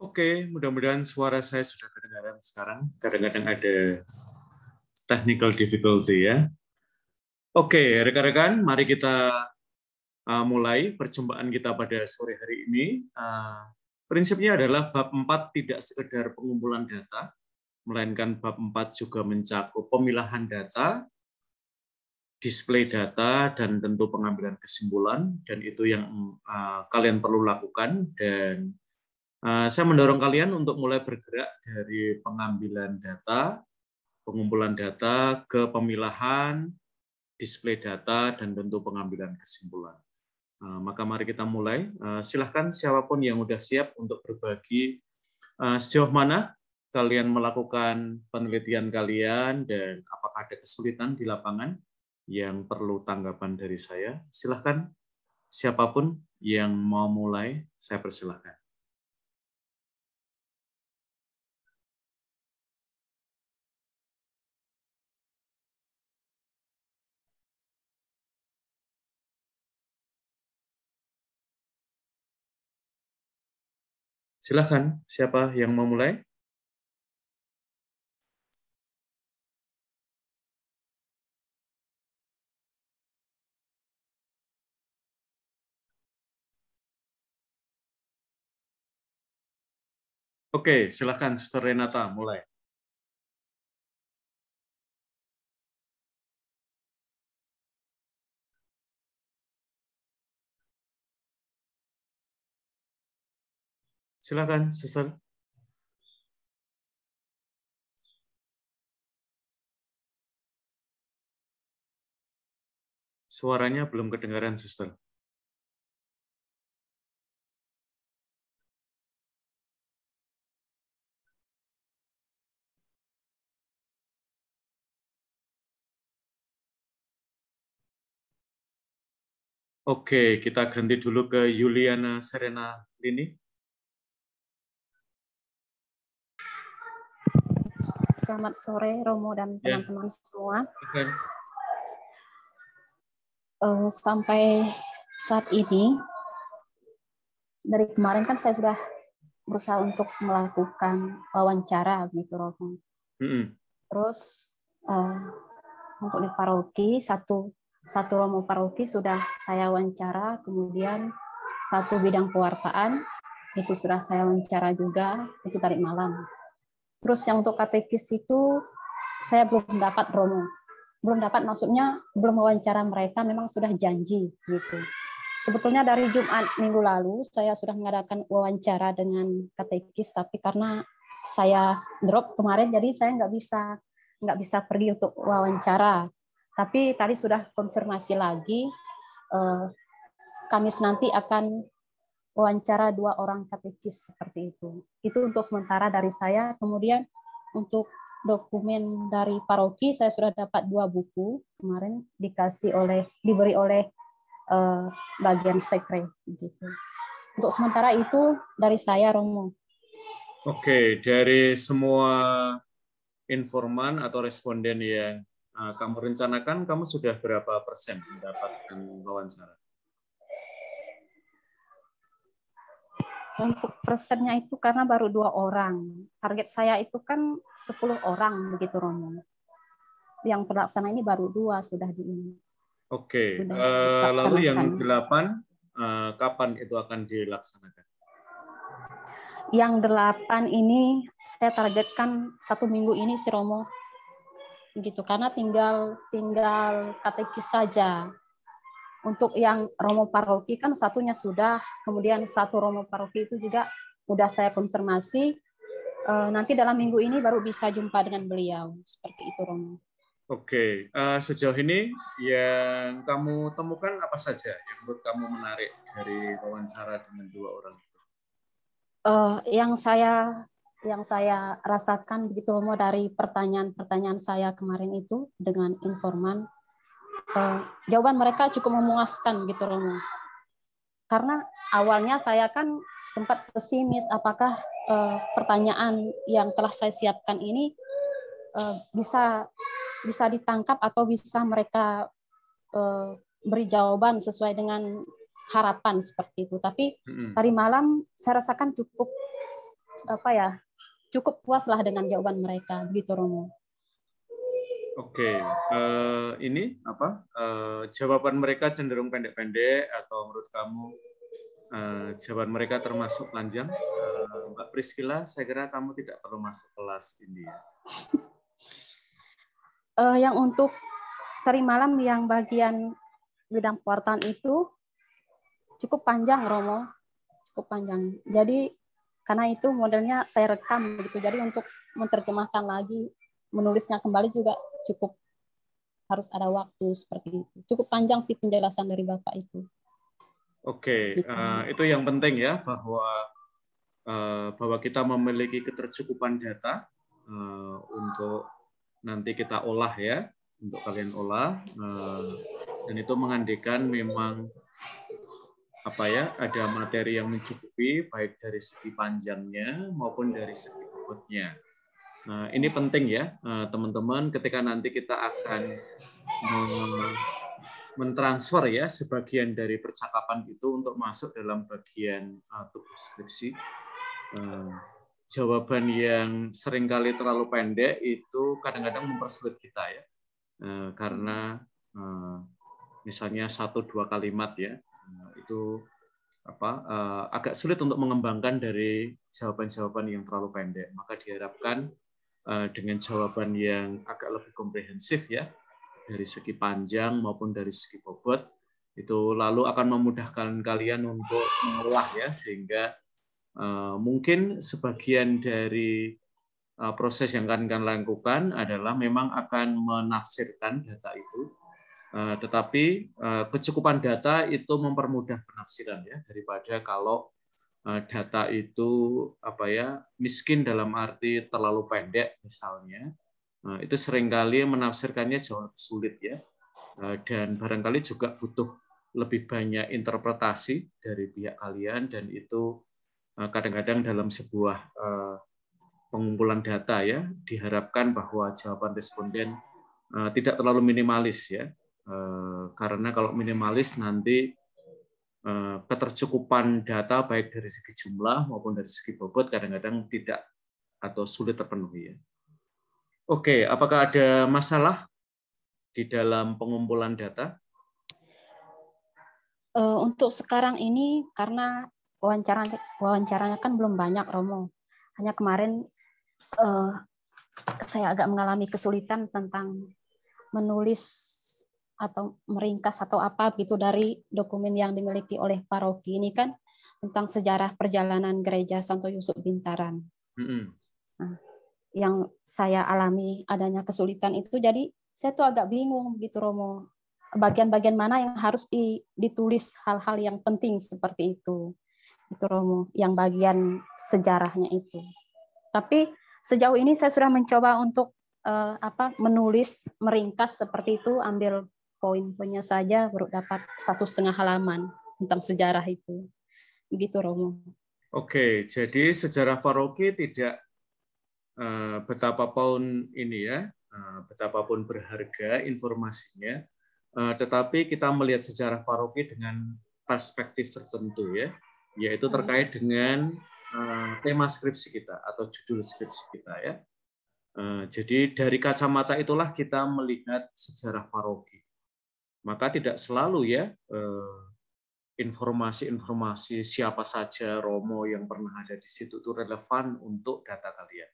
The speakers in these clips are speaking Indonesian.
Oke, mudah-mudahan suara saya sudah kedengaran sekarang. Kadang-kadang ada technical difficulty ya. Oke, rekan-rekan, mari kita mulai perjumpaan kita pada sore hari ini. Prinsipnya adalah bab 4 tidak sekedar pengumpulan data, melainkan bab 4 juga mencakup pemilahan data, display data, dan tentu pengambilan kesimpulan, dan itu yang kalian perlu lakukan. Dan saya mendorong kalian untuk mulai bergerak dari pengambilan data, pengumpulan data, ke pemilahan, display data, dan tentu pengambilan kesimpulan. Maka mari kita mulai. Silahkan siapapun yang sudah siap untuk berbagi sejauh mana kalian melakukan penelitian kalian dan apakah ada kesulitan di lapangan yang perlu tanggapan dari saya. Silahkan siapapun yang mau mulai, saya persilahkan. Silahkan, siapa yang mau mulai? Oke, silahkan Sister Renata mulai. Silahkan, Sister. Suaranya belum kedengaran, Sister. Oke, kita ganti dulu ke Yuliana Serena Lini. Selamat sore, Romo dan teman-teman semua. Okay. Sampai saat ini, dari kemarin kan saya sudah berusaha untuk melakukan wawancara, gitu, Romo. Terus untuk di paroki, satu Romo paroki sudah saya wawancara, kemudian satu bidang pewartaan itu sudah saya wawancara juga, itu tadi malam. Terus yang untuk katekis itu saya belum dapat, Romo. Belum dapat, maksudnya belum wawancara mereka, memang sudah janji gitu. Sebetulnya dari Jumat minggu lalu saya sudah mengadakan wawancara dengan katekis, tapi karena saya drop kemarin, jadi saya nggak bisa pergi untuk wawancara. Tapi tadi sudah konfirmasi lagi, Kamis nanti akan wawancara 2 orang katekis seperti itu. Itu untuk sementara dari saya. Kemudian untuk dokumen dari paroki saya sudah dapat 2 buku kemarin diberi oleh bagian sekre gitu. Untuk sementara itu dari saya, Romo. Oke, dari semua informan atau responden yang kamu rencanakan, kamu sudah berapa persen mendapatkan wawancara? Untuk persennya itu karena baru 2 orang. Target saya itu kan 10 orang begitu, Romo. Yang terlaksana ini baru 2 sudah di ini. Oke, lalu yang 8 kapan itu akan dilaksanakan? Yang 8 ini saya targetkan 1 minggu ini si Romo, gitu, karena tinggal katekis saja. Untuk yang Romo paroki kan satunya sudah, kemudian 1 Romo paroki itu juga udah saya konfirmasi. Nanti dalam minggu ini baru bisa jumpa dengan beliau, seperti itu, Romo. Oke, sejauh ini yang kamu temukan apa saja yang menurut kamu menarik dari wawancara dengan 2 orang itu? Yang saya rasakan begitu, Romo, dari pertanyaan saya kemarin itu dengan informan, jawaban mereka cukup memuaskan gitu, Romo. Karena awalnya saya kan sempat pesimis apakah pertanyaan yang telah saya siapkan ini bisa ditangkap atau bisa mereka beri jawaban sesuai dengan harapan seperti itu. Tapi tadi malam saya rasakan cukup puaslah dengan jawaban mereka, begitu Romo. Oke, ini apa? Jawaban mereka cenderung pendek-pendek atau menurut kamu jawaban mereka termasuk panjang? Mbak Priscilla, saya kira kamu tidak perlu masuk kelas ini ya. Yang untuk tadi malam yang bagian bidang pewartaan itu cukup panjang Romo, cukup panjang. Jadi karena itu modelnya saya rekam begitu. Jadi untuk menerjemahkan lagi, menulisnya kembali juga cukup harus ada waktu seperti itu. Cukup panjang sih penjelasan dari Bapak itu. Oke, gitu. Itu yang penting ya, bahwa kita memiliki ketercukupan data untuk nanti kita olah ya, untuk kalian olah, dan itu mengandaikan memang ada materi yang mencukupi baik dari segi panjangnya maupun dari segi bobotnya. Nah, ini penting ya, teman-teman, ketika nanti kita akan mentransfer ya sebagian dari percakapan itu untuk masuk dalam bagian tubuh skripsi. Jawaban yang seringkali terlalu pendek itu kadang-kadang mempersulit kita ya, karena misalnya 1-2 kalimat ya, itu agak sulit untuk mengembangkan dari jawaban-jawaban yang terlalu pendek. Maka diharapkan dengan jawaban yang agak lebih komprehensif ya, dari segi panjang maupun dari segi bobot, itu lalu akan memudahkan kalian untuk mengolah ya, sehingga mungkin sebagian dari proses yang akan kalian lakukan adalah memang akan menafsirkan data itu, tetapi kecukupan data itu mempermudah penafsiran ya, daripada kalau data itu miskin dalam arti terlalu pendek misalnya, itu seringkali menafsirkannya jauh lebih sulit ya, dan barangkali juga butuh lebih banyak interpretasi dari pihak kalian, dan itu kadang-kadang dalam sebuah pengumpulan data ya, diharapkan bahwa jawaban responden tidak terlalu minimalis ya, karena kalau minimalis nanti ketercukupan data baik dari segi jumlah maupun dari segi bobot kadang-kadang tidak atau sulit terpenuhi ya. Oke, apakah ada masalah di dalam pengumpulan data? Untuk sekarang ini karena wawancaranya kan belum banyak Romo. Hanya kemarin saya agak mengalami kesulitan tentang menulis atau meringkas atau apa gitu dari dokumen yang dimiliki oleh paroki ini kan tentang sejarah perjalanan gereja Santo Yusuf Bintaran. Nah, yang saya alami adanya kesulitan itu, jadi saya tuh agak bingung gitu Romo, bagian-bagian mana yang harus ditulis hal-hal yang penting seperti itu Romo, yang bagian sejarahnya itu. Tapi sejauh ini saya sudah mencoba untuk menulis meringkas seperti itu, ambil poin-poinnya saja, baru dapat 1,5 halaman tentang sejarah itu. Begitu Romo. Oke, jadi sejarah paroki tidak betapapun ini ya, betapapun berharga informasinya, tetapi kita melihat sejarah paroki dengan perspektif tertentu ya, yaitu terkait dengan tema skripsi kita atau judul skripsi kita ya. Jadi dari kacamata itulah kita melihat sejarah paroki. Maka tidak selalu ya informasi-informasi siapa saja romo yang pernah ada di situ itu relevan untuk data kalian.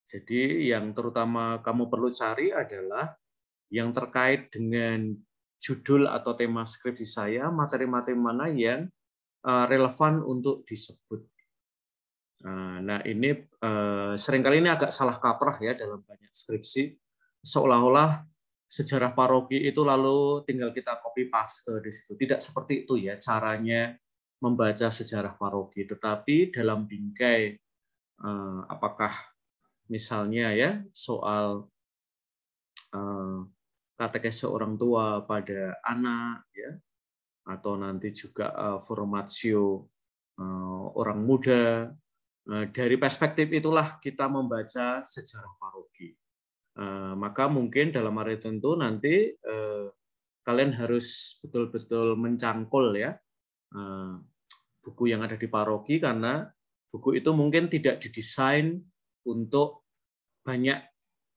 Jadi yang terutama kamu perlu cari adalah yang terkait dengan judul atau tema skripsi saya, materi-materi mana yang relevan untuk disebut. Nah ini seringkali ini agak salah kaprah ya dalam banyak skripsi, seolah-olah sejarah paroki itu lalu tinggal kita copy paste di situ. Tidak seperti itu ya caranya membaca sejarah paroki, tetapi dalam bingkai apakah misalnya ya soal katekese orang tua pada anak ya, atau nanti juga formatio orang muda. Dari perspektif itulah kita membaca sejarah paroki. Maka mungkin dalam arti tentu nanti kalian harus betul-betul mencangkul ya buku yang ada di paroki, karena buku itu mungkin tidak didesain untuk banyak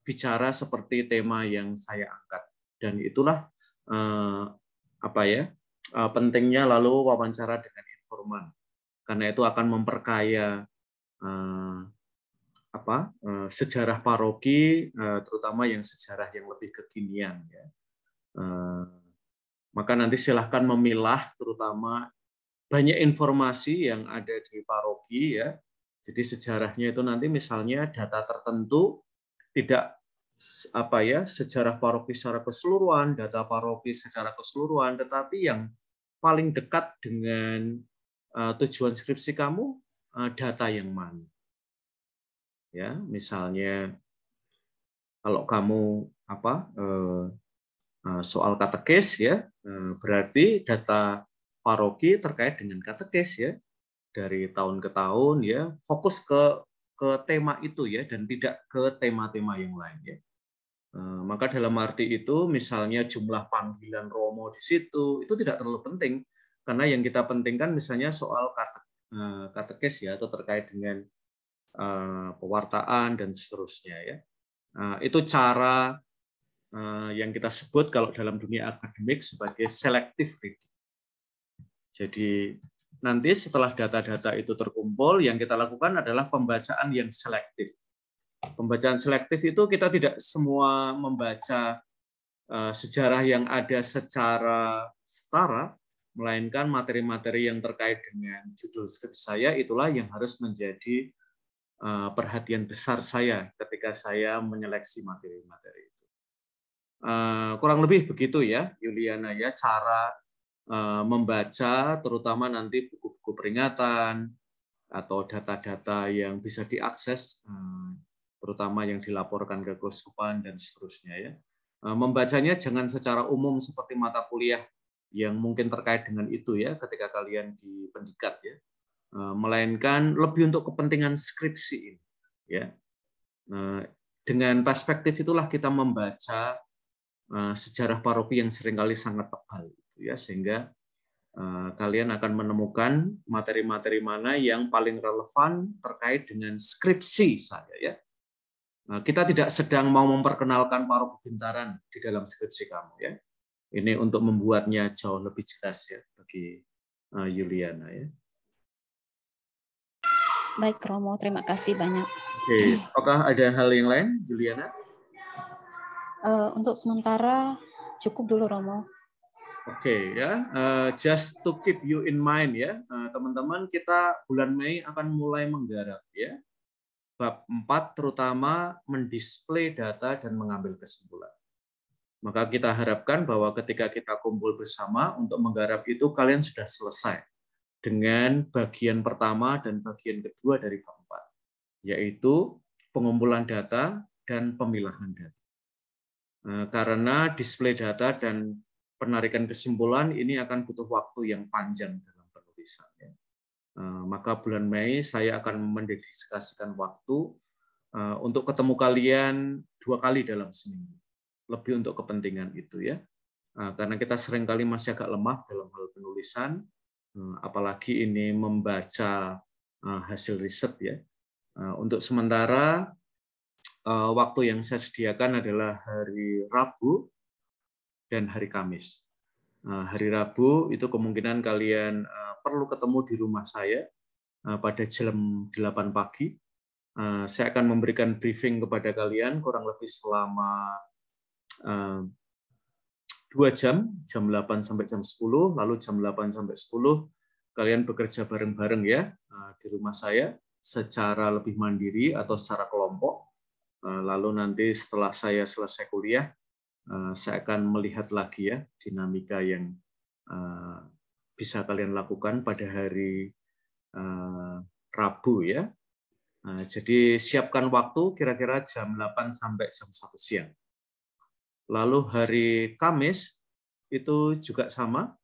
bicara seperti tema yang saya angkat. Dan itulah pentingnya lalu wawancara dengan informan, karena itu akan memperkaya sejarah paroki, terutama yang sejarah yang lebih kekinian. Ya. Maka nanti silahkan memilah, terutama banyak informasi yang ada di paroki. Ya. Jadi sejarahnya itu nanti misalnya data tertentu tidak sejarah paroki secara keseluruhan, data paroki secara keseluruhan, tetapi yang paling dekat dengan tujuan skripsi kamu, data yang mana. Ya, misalnya kalau kamu soal katekes, ya, berarti data paroki terkait dengan katekes, ya, dari tahun ke tahun, ya, fokus ke tema itu, ya, dan tidak ke tema-tema yang lain, ya. Maka dalam arti itu, misalnya jumlah panggilan romo di situ, itu tidak terlalu penting, karena yang kita pentingkan misalnya soal katekes, ya, atau terkait dengan pewartaan dan seterusnya, ya. Itu cara yang kita sebut kalau dalam dunia akademik sebagai selective reading. Jadi nanti setelah data-data itu terkumpul, yang kita lakukan adalah pembacaan yang selektif. Pembacaan selektif itu kita tidak semua membaca sejarah yang ada secara setara, melainkan materi-materi yang terkait dengan judul skripsi saya itulah yang harus menjadi perhatian besar saya ketika saya menyeleksi materi-materi itu. Kurang lebih begitu ya, Yuliana, ya, cara membaca, terutama nanti buku-buku peringatan atau data-data yang bisa diakses, terutama yang dilaporkan ke keuskupan dan seterusnya, ya. Membacanya jangan secara umum seperti mata kuliah yang mungkin terkait dengan itu, ya, ketika kalian di pendidikan, ya, melainkan lebih untuk kepentingan skripsi ini, ya. Dengan perspektif itulah kita membaca sejarah paroki yang seringkali sangat tebal, ya, sehingga kalian akan menemukan materi-materi mana yang paling relevan terkait dengan skripsi saya, ya. Kita tidak sedang mau memperkenalkan paroki Bintaran di dalam skripsi kamu, ya. Ini untuk membuatnya jauh lebih jelas, ya, bagi Yuliana, ya. Baik, Romo, terima kasih banyak. Oke, apakah ada hal yang lain, Juliana? Untuk sementara cukup dulu, Romo. Oke, ya, just to keep you in mind, ya, teman-teman, kita bulan Mei akan mulai menggarap, ya, bab 4 terutama mendisplay data dan mengambil kesimpulan. Maka kita harapkan bahwa ketika kita kumpul bersama untuk menggarap itu, kalian sudah selesai dengan bagian pertama dan bagian kedua dari bab 4, yaitu pengumpulan data dan pemilahan data. Karena display data dan penarikan kesimpulan ini akan butuh waktu yang panjang dalam penulisan. Maka bulan Mei saya akan mendedikasikan waktu untuk ketemu kalian 2 kali dalam seminggu, lebih untuk kepentingan itu, ya. Karena kita seringkali masih agak lemah dalam hal penulisan, apalagi ini membaca hasil riset, ya. Untuk sementara waktu yang saya sediakan adalah hari Rabu dan hari Kamis. Hari Rabu itu kemungkinan kalian perlu ketemu di rumah saya pada jam 8 pagi. Saya akan memberikan briefing kepada kalian kurang lebih selama 2 jam, jam 8 sampai jam 10, lalu jam 8 sampai 10 kalian bekerja bareng-bareng, ya, di rumah saya secara lebih mandiri atau secara kelompok. Lalu nanti setelah saya selesai kuliah, saya akan melihat lagi, ya, dinamika yang bisa kalian lakukan pada hari Rabu, ya. Jadi siapkan waktu kira-kira jam 8 sampai jam 1 siang. Lalu hari Kamis itu juga sama.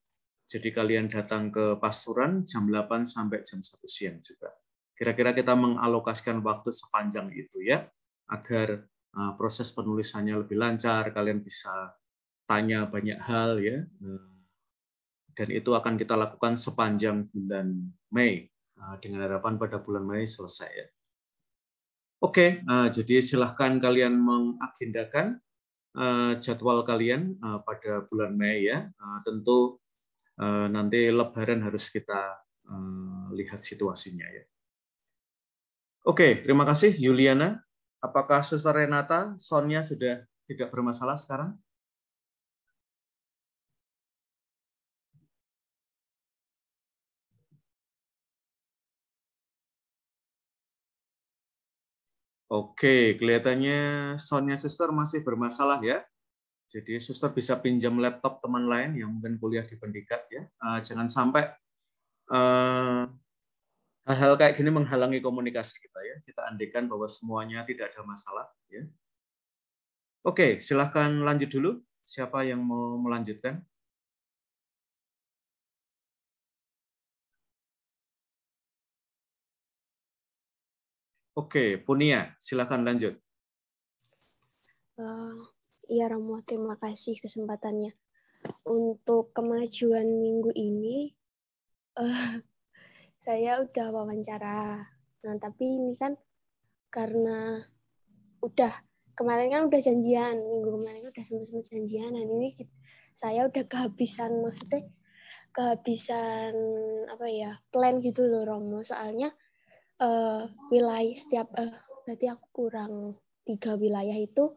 Jadi kalian datang ke Pasuruan jam 8 sampai jam 1 siang juga. Kira-kira kita mengalokasikan waktu sepanjang itu, ya, agar proses penulisannya lebih lancar, kalian bisa tanya banyak hal, ya. Dan itu akan kita lakukan sepanjang bulan Mei dengan harapan pada bulan Mei selesai ya. Oke, jadi silahkan kalian mengagendakan jadwal kalian pada bulan Mei ya. Tentu nanti Lebaran harus kita lihat situasinya ya. Oke, terima kasih Yuliana. Apakah Suster Renata, soundnya sudah tidak bermasalah sekarang? Oke, kelihatannya soundnya Suster masih bermasalah ya. Jadi Suster bisa pinjam laptop teman lain yang mungkin kuliah di Pendikat ya. Jangan sampai hal-hal kayak gini menghalangi komunikasi kita ya. Kita andaikan bahwa semuanya tidak ada masalah ya. Oke, silahkan lanjut dulu. Siapa yang mau melanjutkan? Oke, Punia, silahkan lanjut. Iya Romo, terima kasih kesempatannya. Untuk kemajuan minggu ini, saya udah wawancara. Nah, tapi ini kan karena kemarin kan udah janjian, minggu kemarin udah sempat janjian. Nah, ini saya udah kehabisan, maksudnya kehabisan plan gitu loh Romo. Soalnya wilayah berarti aku kurang 3 wilayah itu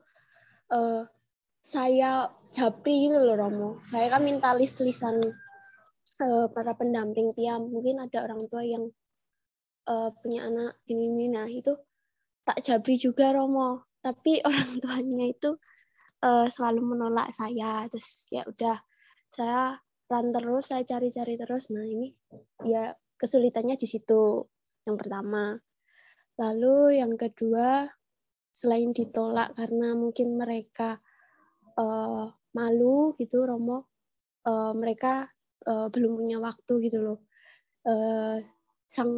saya japri gitu loh Romo. Saya kan minta list-listan para pendamping tiap, mungkin ada orang tua yang punya anak ini. Nah itu tak jabri juga Romo. Tapi orang tuanya itu selalu menolak saya. Terus ya udah saya run terus, saya cari-cari terus. Nah ini ya kesulitannya di situ yang pertama. Lalu yang kedua, selain ditolak karena mungkin mereka malu gitu Romo, mereka belum punya waktu gitu loh. Sang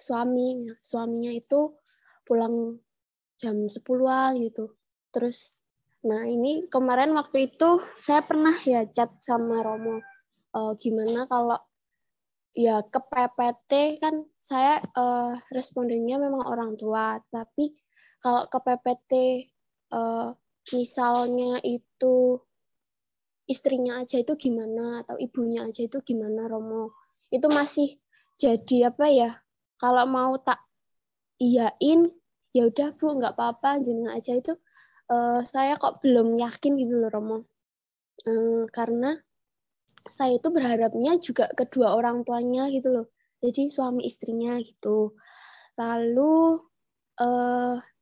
suaminya itu pulang jam 10-an gitu. Terus nah ini kemarin waktu itu saya pernah ya chat sama Romo, gimana kalau ya ke PPT kan saya respondennya memang orang tua, tapi kalau ke PPT misalnya itu istrinya aja itu gimana atau ibunya aja itu gimana Romo, itu masih jadi apa ya, kalau mau tak iyain ya udah Bu nggak apa-apa jenengan aja itu saya kok belum yakin gitu loh Romo, karena saya itu berharapnya juga kedua orang tuanya gitu loh, jadi suami istrinya gitu. Lalu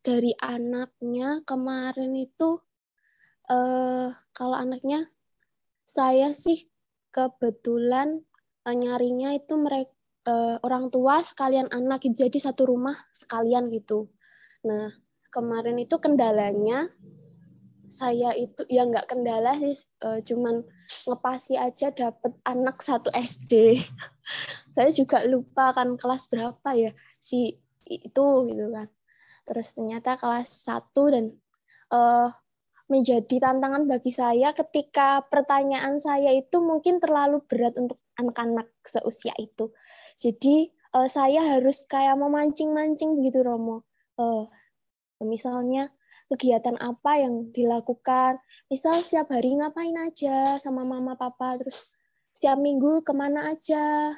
dari anaknya kemarin itu kalau anaknya saya sih kebetulan nyarinya itu mereka orang tua sekalian anak, jadi satu rumah sekalian gitu. Nah kemarin itu kendalanya saya itu ya nggak kendala sih, cuman ngepasi aja dapet anak 1 SD. Saya juga lupa kan kelas berapa ya si itu gitu kan. Terus ternyata kelas 1 dan menjadi tantangan bagi saya ketika pertanyaan saya itu mungkin terlalu berat untuk anak-anak seusia itu. Jadi saya harus kayak memancing-mancing gitu Romo. Misalnya kegiatan apa yang dilakukan, misal setiap hari ngapain aja sama mama papa, terus setiap minggu kemana aja,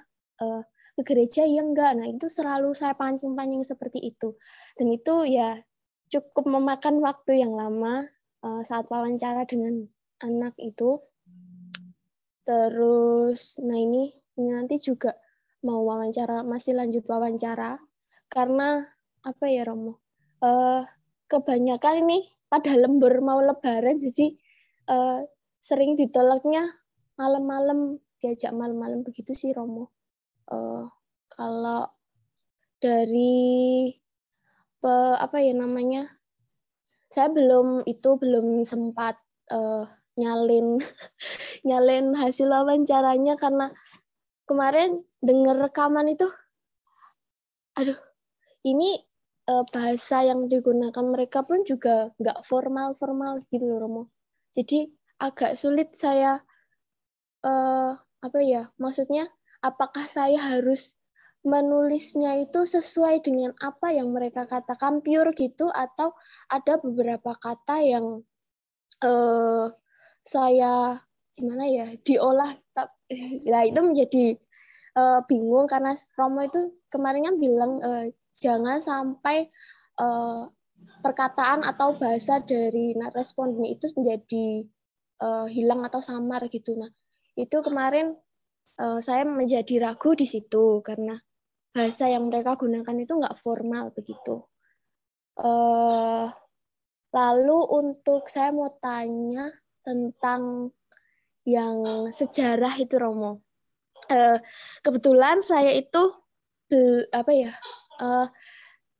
ke gereja ya enggak. Nah itu selalu saya pancing-pancing seperti itu, dan itu ya cukup memakan waktu yang lama saat wawancara dengan anak itu. Terus nah ini nanti juga mau wawancara, masih lanjut wawancara karena apa ya Romo, kebanyakan ini pada lembur mau lebaran, jadi sering ditolaknya malam-malam, diajak malam-malam begitu sih Romo. Kalau dari apa ya namanya, saya belum sempat nyalin hasil wawancaranya karena kemarin dengar rekaman itu, aduh ini bahasa yang digunakan mereka pun juga nggak formal gitu loh Romo. Jadi agak sulit saya apa ya, maksudnya apakah saya harus menulisnya itu sesuai dengan apa yang mereka katakan pure gitu, atau ada beberapa kata yang saya gimana ya diolah, nah itu menjadi bingung karena Romo itu kemarin kan bilang jangan sampai perkataan atau bahasa dari responden itu menjadi hilang atau samar gitu. Nah itu kemarin saya menjadi ragu di situ karena bahasa yang mereka gunakan itu nggak formal begitu. Lalu untuk saya mau tanya tentang yang sejarah itu Romo. Kebetulan saya itu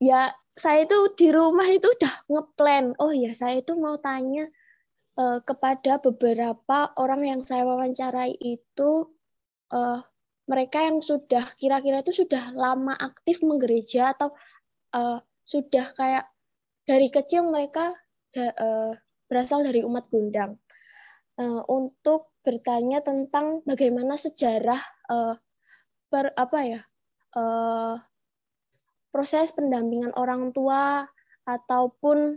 ya saya itu di rumah itu udah ngeplan. Oh ya saya itu mau tanya kepada beberapa orang yang saya wawancarai itu mereka yang sudah kira-kira itu sudah lama aktif menggereja atau sudah kayak dari kecil mereka berasal dari umat Gundang. Untuk bertanya tentang bagaimana sejarah proses pendampingan orang tua ataupun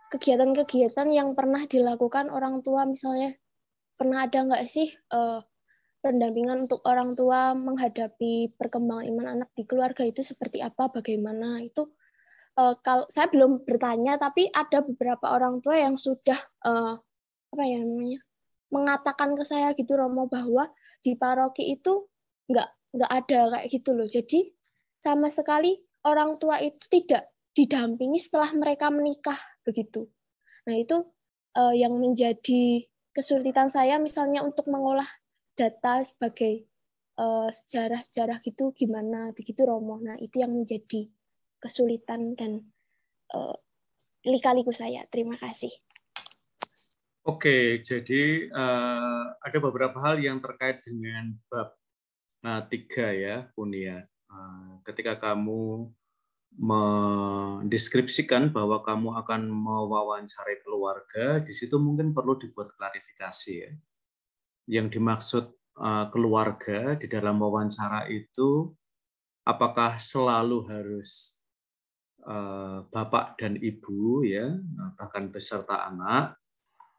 kegiatan-kegiatan yang pernah dilakukan orang tua, misalnya pernah ada nggak sih pendampingan untuk orang tua menghadapi perkembangan iman anak di keluarga itu seperti apa, bagaimana itu. Kalau saya belum bertanya, tapi ada beberapa orang tua yang sudah mengatakan ke saya gitu Romo, bahwa di paroki itu nggak ada kayak gitu loh. Jadi sama sekali orang tua itu tidak didampingi setelah mereka menikah begitu. Nah itu yang menjadi kesulitan saya misalnya untuk mengolah data sebagai sejarah-sejarah gitu gimana begitu Romo. Nah itu yang menjadi kesulitan dan lika-liku saya. Terima kasih. Oke, jadi ada beberapa hal yang terkait dengan bab 3 ya, Punia. Ketika kamu mendeskripsikan bahwa kamu akan mewawancarai keluarga, di situ mungkin perlu dibuat klarifikasi ya. Yang dimaksud keluarga di dalam wawancara itu apakah selalu harus bapak dan ibu ya, bahkan beserta anak,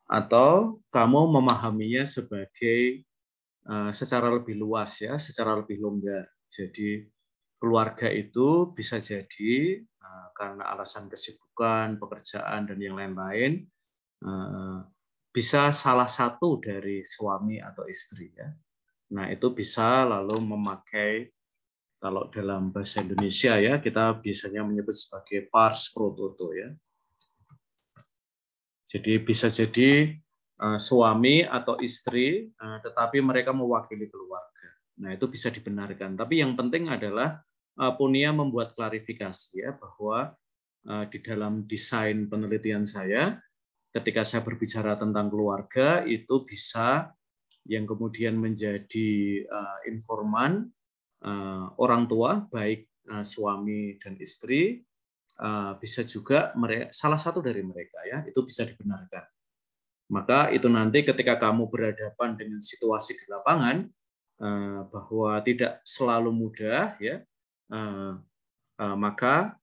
atau kamu memahaminya sebagai secara lebih luas ya, secara lebih longgar. Jadi keluarga itu bisa jadi karena alasan kesibukan, pekerjaan dan yang lain-lain, bisa salah satu dari suami atau istri ya. Nah, itu bisa lalu memakai, kalau dalam bahasa Indonesia ya, kita biasanya menyebut sebagai pars pro toto ya. Jadi bisa jadi suami atau istri, tetapi mereka mewakili keluarga. Nah, itu bisa dibenarkan. Tapi yang penting adalah Punia membuat klarifikasi ya, bahwa di dalam desain penelitian saya, ketika saya berbicara tentang keluarga, itu bisa yang kemudian menjadi informan orang tua, baik suami dan istri, bisa juga salah satu dari mereka ya, itu bisa dibenarkan. Maka itu nanti ketika kamu berhadapan dengan situasi di lapangan, bahwa tidak selalu mudah ya, maka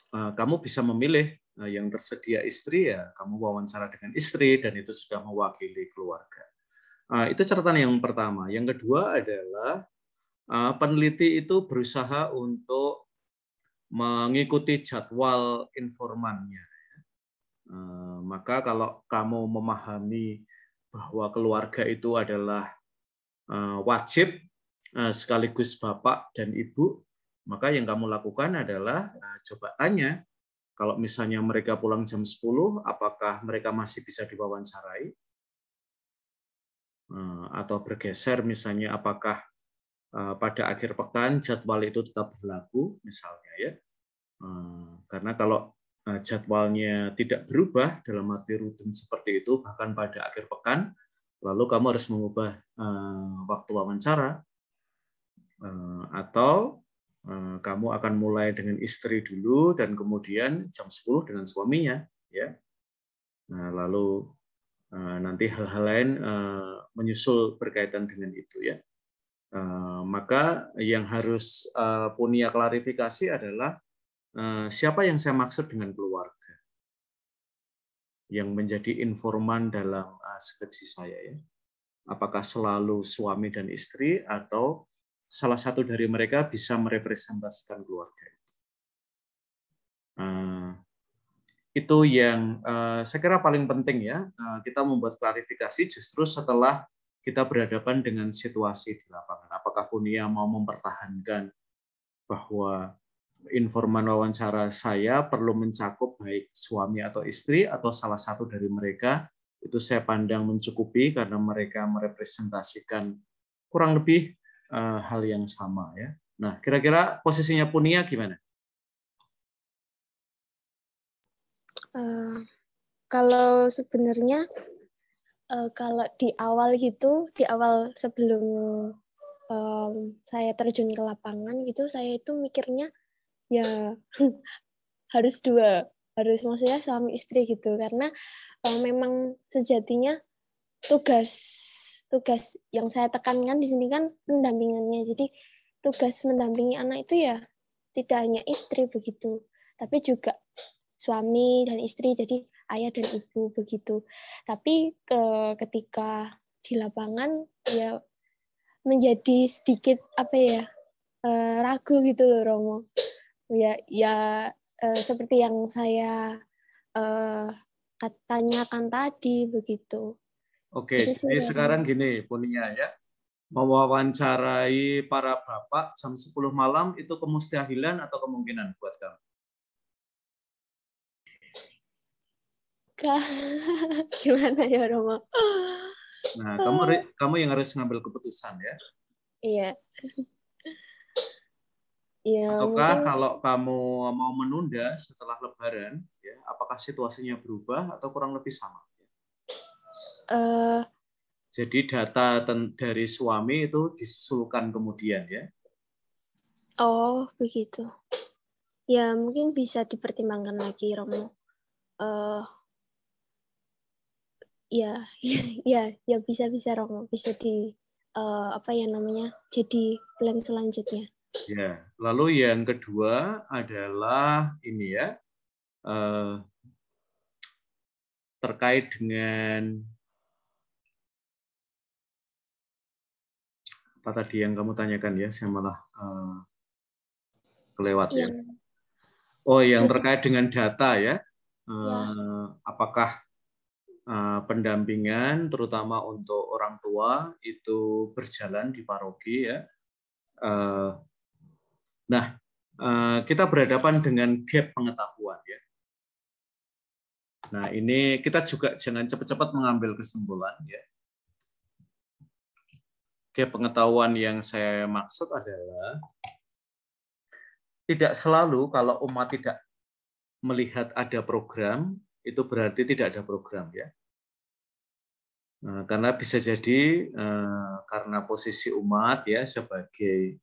kamu bisa memilih yang tersedia istri ya, kamu wawancara dengan istri dan itu sudah mewakili keluarga. Itu catatan yang pertama. Yang kedua adalah peneliti itu berusaha untuk mengikuti jadwal informannya. Maka kalau kamu memahami bahwa keluarga itu adalah wajib sekaligus bapak dan ibu, maka yang kamu lakukan adalah coba tanya, kalau misalnya mereka pulang jam 10, apakah mereka masih bisa diwawancarai? Atau bergeser misalnya, apakah pada akhir pekan jadwal itu tetap berlaku misalnya ya. Karena kalau jadwalnya tidak berubah dalam arti rutin seperti itu, bahkan pada akhir pekan, lalu kamu harus mengubah waktu wawancara, atau kamu akan mulai dengan istri dulu dan kemudian jam 10 dengan suaminya ya. Nah, lalu nanti hal-hal lain menyusul berkaitan dengan itu ya. Maka yang harus Punia klarifikasi adalah siapa yang saya maksud dengan keluarga yang menjadi informan dalam skripsi saya ya. Apakah selalu suami dan istri atau salah satu dari mereka bisa merepresentasikan keluarga. Itu yang saya kira paling penting ya, kita membuat klarifikasi justru setelah kita berhadapan dengan situasi di lapangan. Apakah Punia mau mempertahankan bahwa informan wawancara saya perlu mencakup baik suami atau istri atau salah satu dari mereka, itu saya pandang mencukupi karena mereka merepresentasikan kurang lebih hal yang sama ya. Nah, kira-kira posisinya Punia gimana? Kalau sebenarnya kalau di awal gitu, di awal sebelum saya terjun ke lapangan gitu, saya itu mikirnya ya harus maksudnya suami istri gitu, karena memang sejatinya tugas yang saya tekankan di sini kan pendampingannya. Jadi tugas mendampingi anak itu ya tidak hanya istri begitu, tapi juga suami dan istri, jadi ayah dan ibu begitu. Tapi ketika di lapangan ya menjadi sedikit ragu gitu loh Romo. Ya seperti yang saya tanyakan tadi begitu. Oke, jadi sekarang gini Punia ya. Mewawancarai para bapak jam 10 malam itu kemustahilan atau kemungkinan buat kamu? Gimana ya Romo? Nah, kamu yang harus ngambil keputusan ya. Iya. Ya, Ataukah mungkin kalau kamu mau menunda setelah Lebaran, ya, apakah situasinya berubah atau kurang lebih sama? Jadi data dari suami itu disusulkan kemudian ya. Oh, begitu. Ya, mungkin bisa dipertimbangkan lagi, Romo. Ya bisa Romo, bisa jadi plan selanjutnya. Ya, lalu yang kedua adalah ini ya, terkait dengan apa tadi yang kamu tanyakan ya, saya malah kelewat ya. Oh, yang terkait dengan data ya, apakah pendampingan terutama untuk orang tua itu berjalan di paroki ya. Nah, kita berhadapan dengan gap pengetahuan ya. Nah, ini kita juga jangan cepat-cepat mengambil kesimpulan ya. Gap pengetahuan yang saya maksud adalah tidak selalu kalau umat tidak melihat ada program, itu berarti tidak ada program ya. Karena bisa jadi karena posisi umat ya sebagai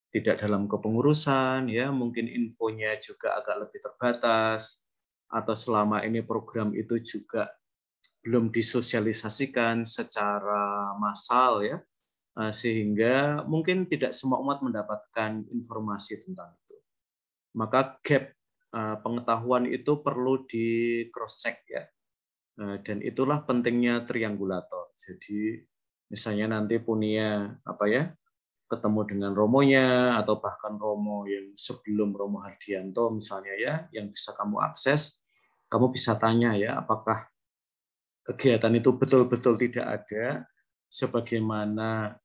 tidak dalam kepengurusan ya, mungkin infonya juga agak lebih terbatas, atau selama ini program itu juga belum disosialisasikan secara massal ya, sehingga mungkin tidak semua umat mendapatkan informasi tentang itu. Maka gap pengetahuan itu perlu di cross check ya, dan itulah pentingnya triangulator. Jadi misalnya nanti Punia ketemu dengan romonya atau bahkan romo yang sebelum Romo Hardianto misalnya ya, yang bisa kamu akses, kamu bisa tanya ya, apakah kegiatan itu betul-betul tidak ada, sebagaimana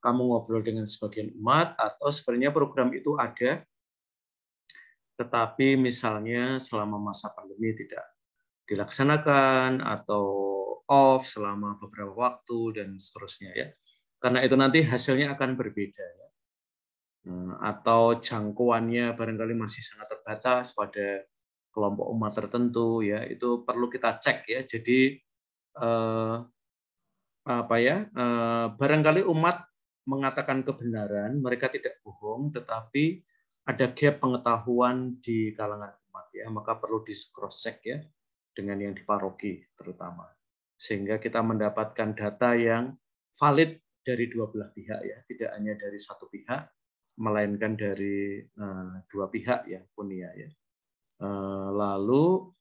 kamu ngobrol dengan sebagian umat, atau sebenarnya program itu ada, tetapi misalnya selama masa pandemi tidak dilaksanakan, atau off selama beberapa waktu, dan seterusnya ya. Karena itu nanti hasilnya akan berbeda ya. Atau jangkauannya barangkali masih sangat terbatas pada kelompok umat tertentu ya, itu perlu kita cek ya. Jadi barangkali umat mengatakan kebenaran, mereka tidak bohong, tetapi ada gap pengetahuan di kalangan umat ya, maka perlu di cross check ya dengan yang di paroki terutama, sehingga kita mendapatkan data yang valid dari dua belah pihak ya, tidak hanya dari satu pihak, melainkan dari dua pihak ya, Punia ya. Lalu,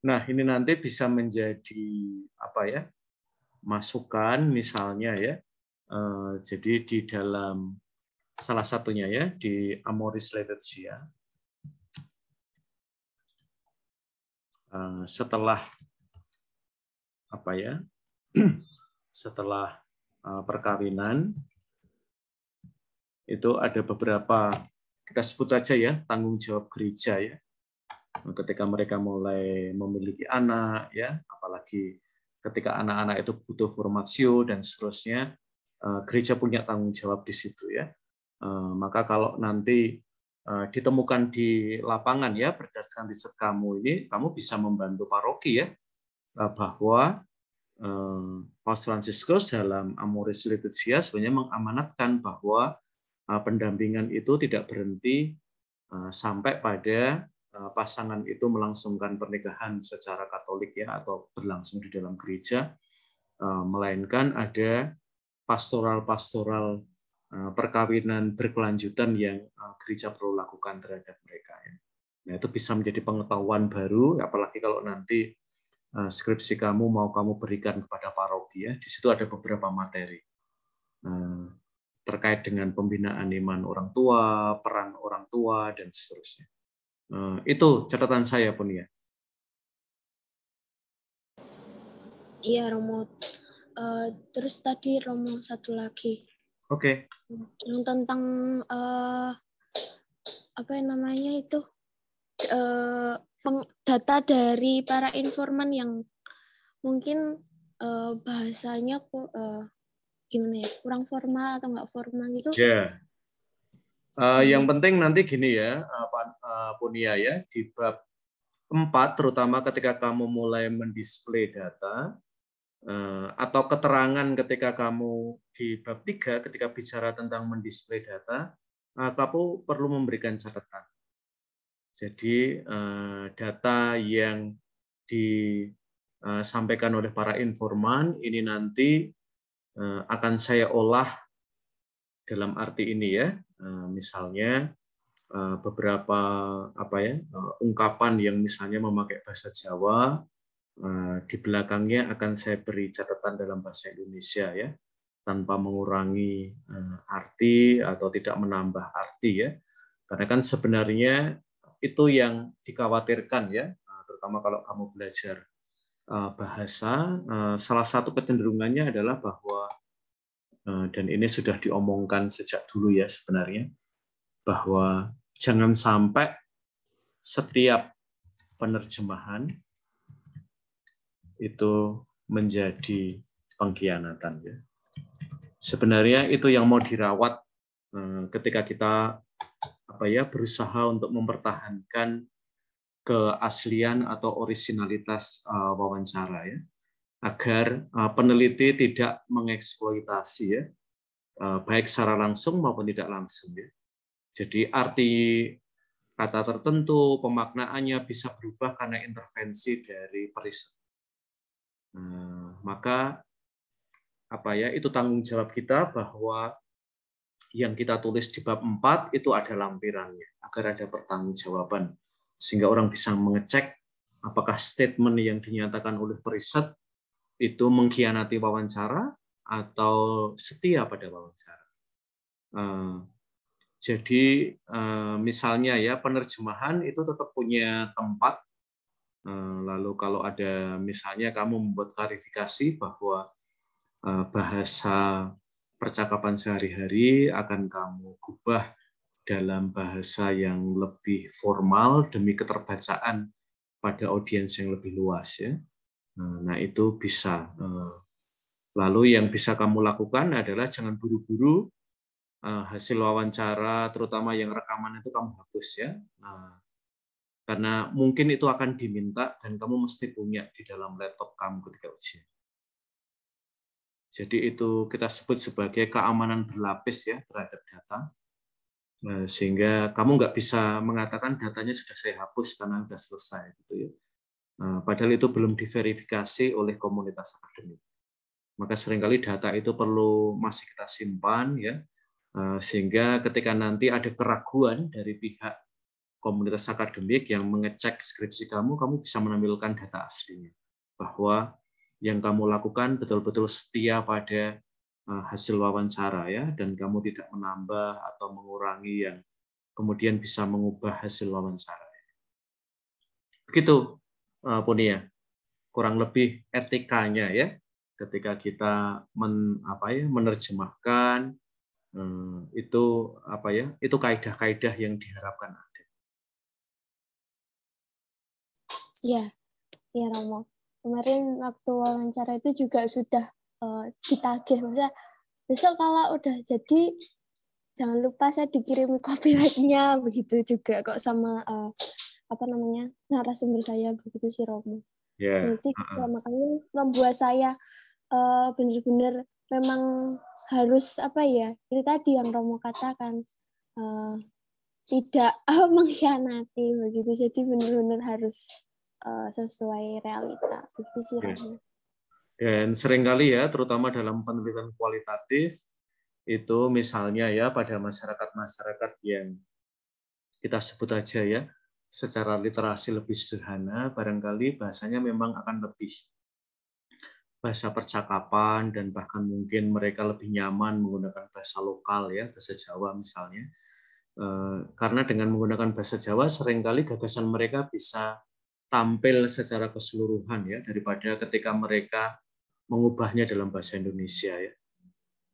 nah ini nanti bisa menjadi apa ya, masukan misalnya ya. Jadi di dalam salah satunya ya di Amoris Laetitia, setelah apa ya, setelah perkawinan itu ada beberapa, kita sebut aja ya, tanggung jawab gereja ya. Ketika mereka mulai memiliki anak ya, apalagi ketika anak-anak itu butuh formasio dan seterusnya, gereja punya tanggung jawab di situ ya. Maka kalau nanti ditemukan di lapangan ya, berdasarkan riset kamu ini, kamu bisa membantu paroki ya, bahwa Paus Fransiskus dalam Amoris Laetitia sebenarnya mengamanatkan bahwa pendampingan itu tidak berhenti sampai pada pasangan itu melangsungkan pernikahan secara Katolik ya, atau berlangsung di dalam gereja, melainkan ada pastoral-pastoral perkawinan berkelanjutan yang gereja perlu lakukan terhadap mereka ya. Nah, itu bisa menjadi pengetahuan baru, apalagi kalau nanti skripsi kamu mau kamu berikan kepada paroki ya. Di situ ada beberapa materi terkait dengan pembinaan iman orang tua, peran orang tua dan seterusnya. Itu catatan saya, Pun ya. Iya, Romo. Terus tadi Romo satu lagi. Oke. Yang tentang apa namanya itu, data dari para informan yang mungkin bahasanya gimana ya, kurang formal atau nggak formal gitu. Ya. Yang penting nanti gini ya, Punia ya, di bab 4 terutama ketika kamu mulai mendisplay data atau keterangan ketika kamu di bab 3 ketika bicara tentang mendisplay data, kamu perlu memberikan catatan. Jadi data yang disampaikan oleh para informan ini nanti akan saya olah dalam arti ini ya, misalnya beberapa apa ya, ungkapan yang misalnya memakai bahasa Jawa, di belakangnya akan saya beri catatan dalam bahasa Indonesia ya, tanpa mengurangi arti atau tidak menambah arti ya, karena kan sebenarnya itu yang dikhawatirkan ya, terutama kalau kamu belajar bahasa, salah satu kecenderungannya adalah bahwa, dan ini sudah diomongkan sejak dulu ya sebenarnya, bahwa jangan sampai setiap penerjemahan itu menjadi pengkhianatan ya. Sebenarnya itu yang mau dirawat ketika kita apa ya, berusaha untuk mempertahankan keaslian atau orisinalitas wawancara ya, agar peneliti tidak mengeksploitasi ya, baik secara langsung maupun tidak langsung ya. Jadi arti kata tertentu, pemaknaannya bisa berubah karena intervensi dari periset. Maka apa ya, itu tanggung jawab kita bahwa yang kita tulis di bab 4 itu ada lampirannya, agar ada pertanggungjawaban, sehingga orang bisa mengecek apakah statement yang dinyatakan oleh periset itu mengkhianati wawancara atau setia pada wawancara. Jadi misalnya ya, penerjemahan itu tetap punya tempat. Lalu kalau ada misalnya kamu membuat klarifikasi bahwa bahasa percakapan sehari-hari akan kamu ubah dalam bahasa yang lebih formal demi keterbacaan pada audiens yang lebih luas ya. Nah itu bisa. Lalu yang bisa kamu lakukan adalah jangan buru-buru hasil wawancara, terutama yang rekaman itu kamu hapus ya. Karena mungkin itu akan diminta dan kamu mesti punya di dalam laptop kamu ketika ujian. Jadi itu kita sebut sebagai keamanan berlapis ya terhadap data, sehingga kamu nggak bisa mengatakan datanya sudah saya hapus karena sudah selesai gitu ya. Padahal itu belum diverifikasi oleh komunitas akademik. Maka seringkali data itu perlu masih kita simpan ya, sehingga ketika nanti ada keraguan dari pihak komunitas akademik yang mengecek skripsi kamu bisa menampilkan data aslinya bahwa yang kamu lakukan betul-betul setia pada hasil wawancara ya, dan kamu tidak menambah atau mengurangi yang kemudian bisa mengubah hasil wawancara. Begitu, Punia, kurang lebih etikanya ya, ketika kita menerjemahkan itu itu kaidah-kaidah yang diharapkan ada. Ya, ya Romo. Kemarin waktu wawancara itu juga sudah ditagih, maksudnya besok kalau udah jadi jangan lupa saya dikirimi copyright-nya, begitu juga kok sama narasumber saya, begitu sih Romo. Yeah. Jadi makanya membuat saya benar-benar memang harus itu tadi yang Romo katakan, tidak mengkhianati begitu. Jadi benar-benar harus sesuai realita, begitu sih Romo. Dan seringkali ya, terutama dalam penelitian kualitatif itu misalnya ya pada masyarakat-masyarakat yang kita sebut aja ya secara literasi lebih sederhana, barangkali bahasanya memang akan lebih bahasa percakapan, dan bahkan mungkin mereka lebih nyaman menggunakan bahasa lokal ya, bahasa Jawa misalnya. Karena dengan menggunakan bahasa Jawa seringkali gagasan mereka bisa tampil secara keseluruhan ya, daripada ketika mereka mengubahnya dalam bahasa Indonesia ya.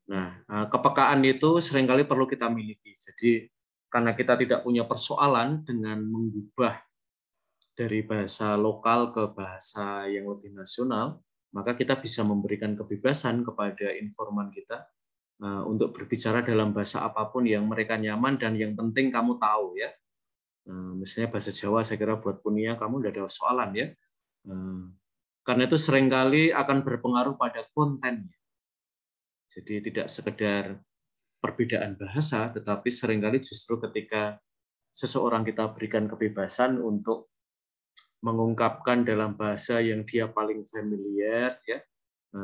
Nah, kepekaan itu seringkali perlu kita miliki. Jadi karena kita tidak punya persoalan dengan mengubah dari bahasa lokal ke bahasa yang lebih nasional, maka kita bisa memberikan kebebasan kepada informan kita untuk berbicara dalam bahasa apapun yang mereka nyaman dan yang penting kamu tahu ya. Misalnya bahasa Jawa, saya kira buat Punia kamu tidak ada soalan ya. Karena itu seringkali akan berpengaruh pada kontennya. Jadi tidak sekedar perbedaan bahasa, tetapi seringkali justru ketika seseorang kita berikan kebebasan untuk mengungkapkan dalam bahasa yang dia paling familiar, ya,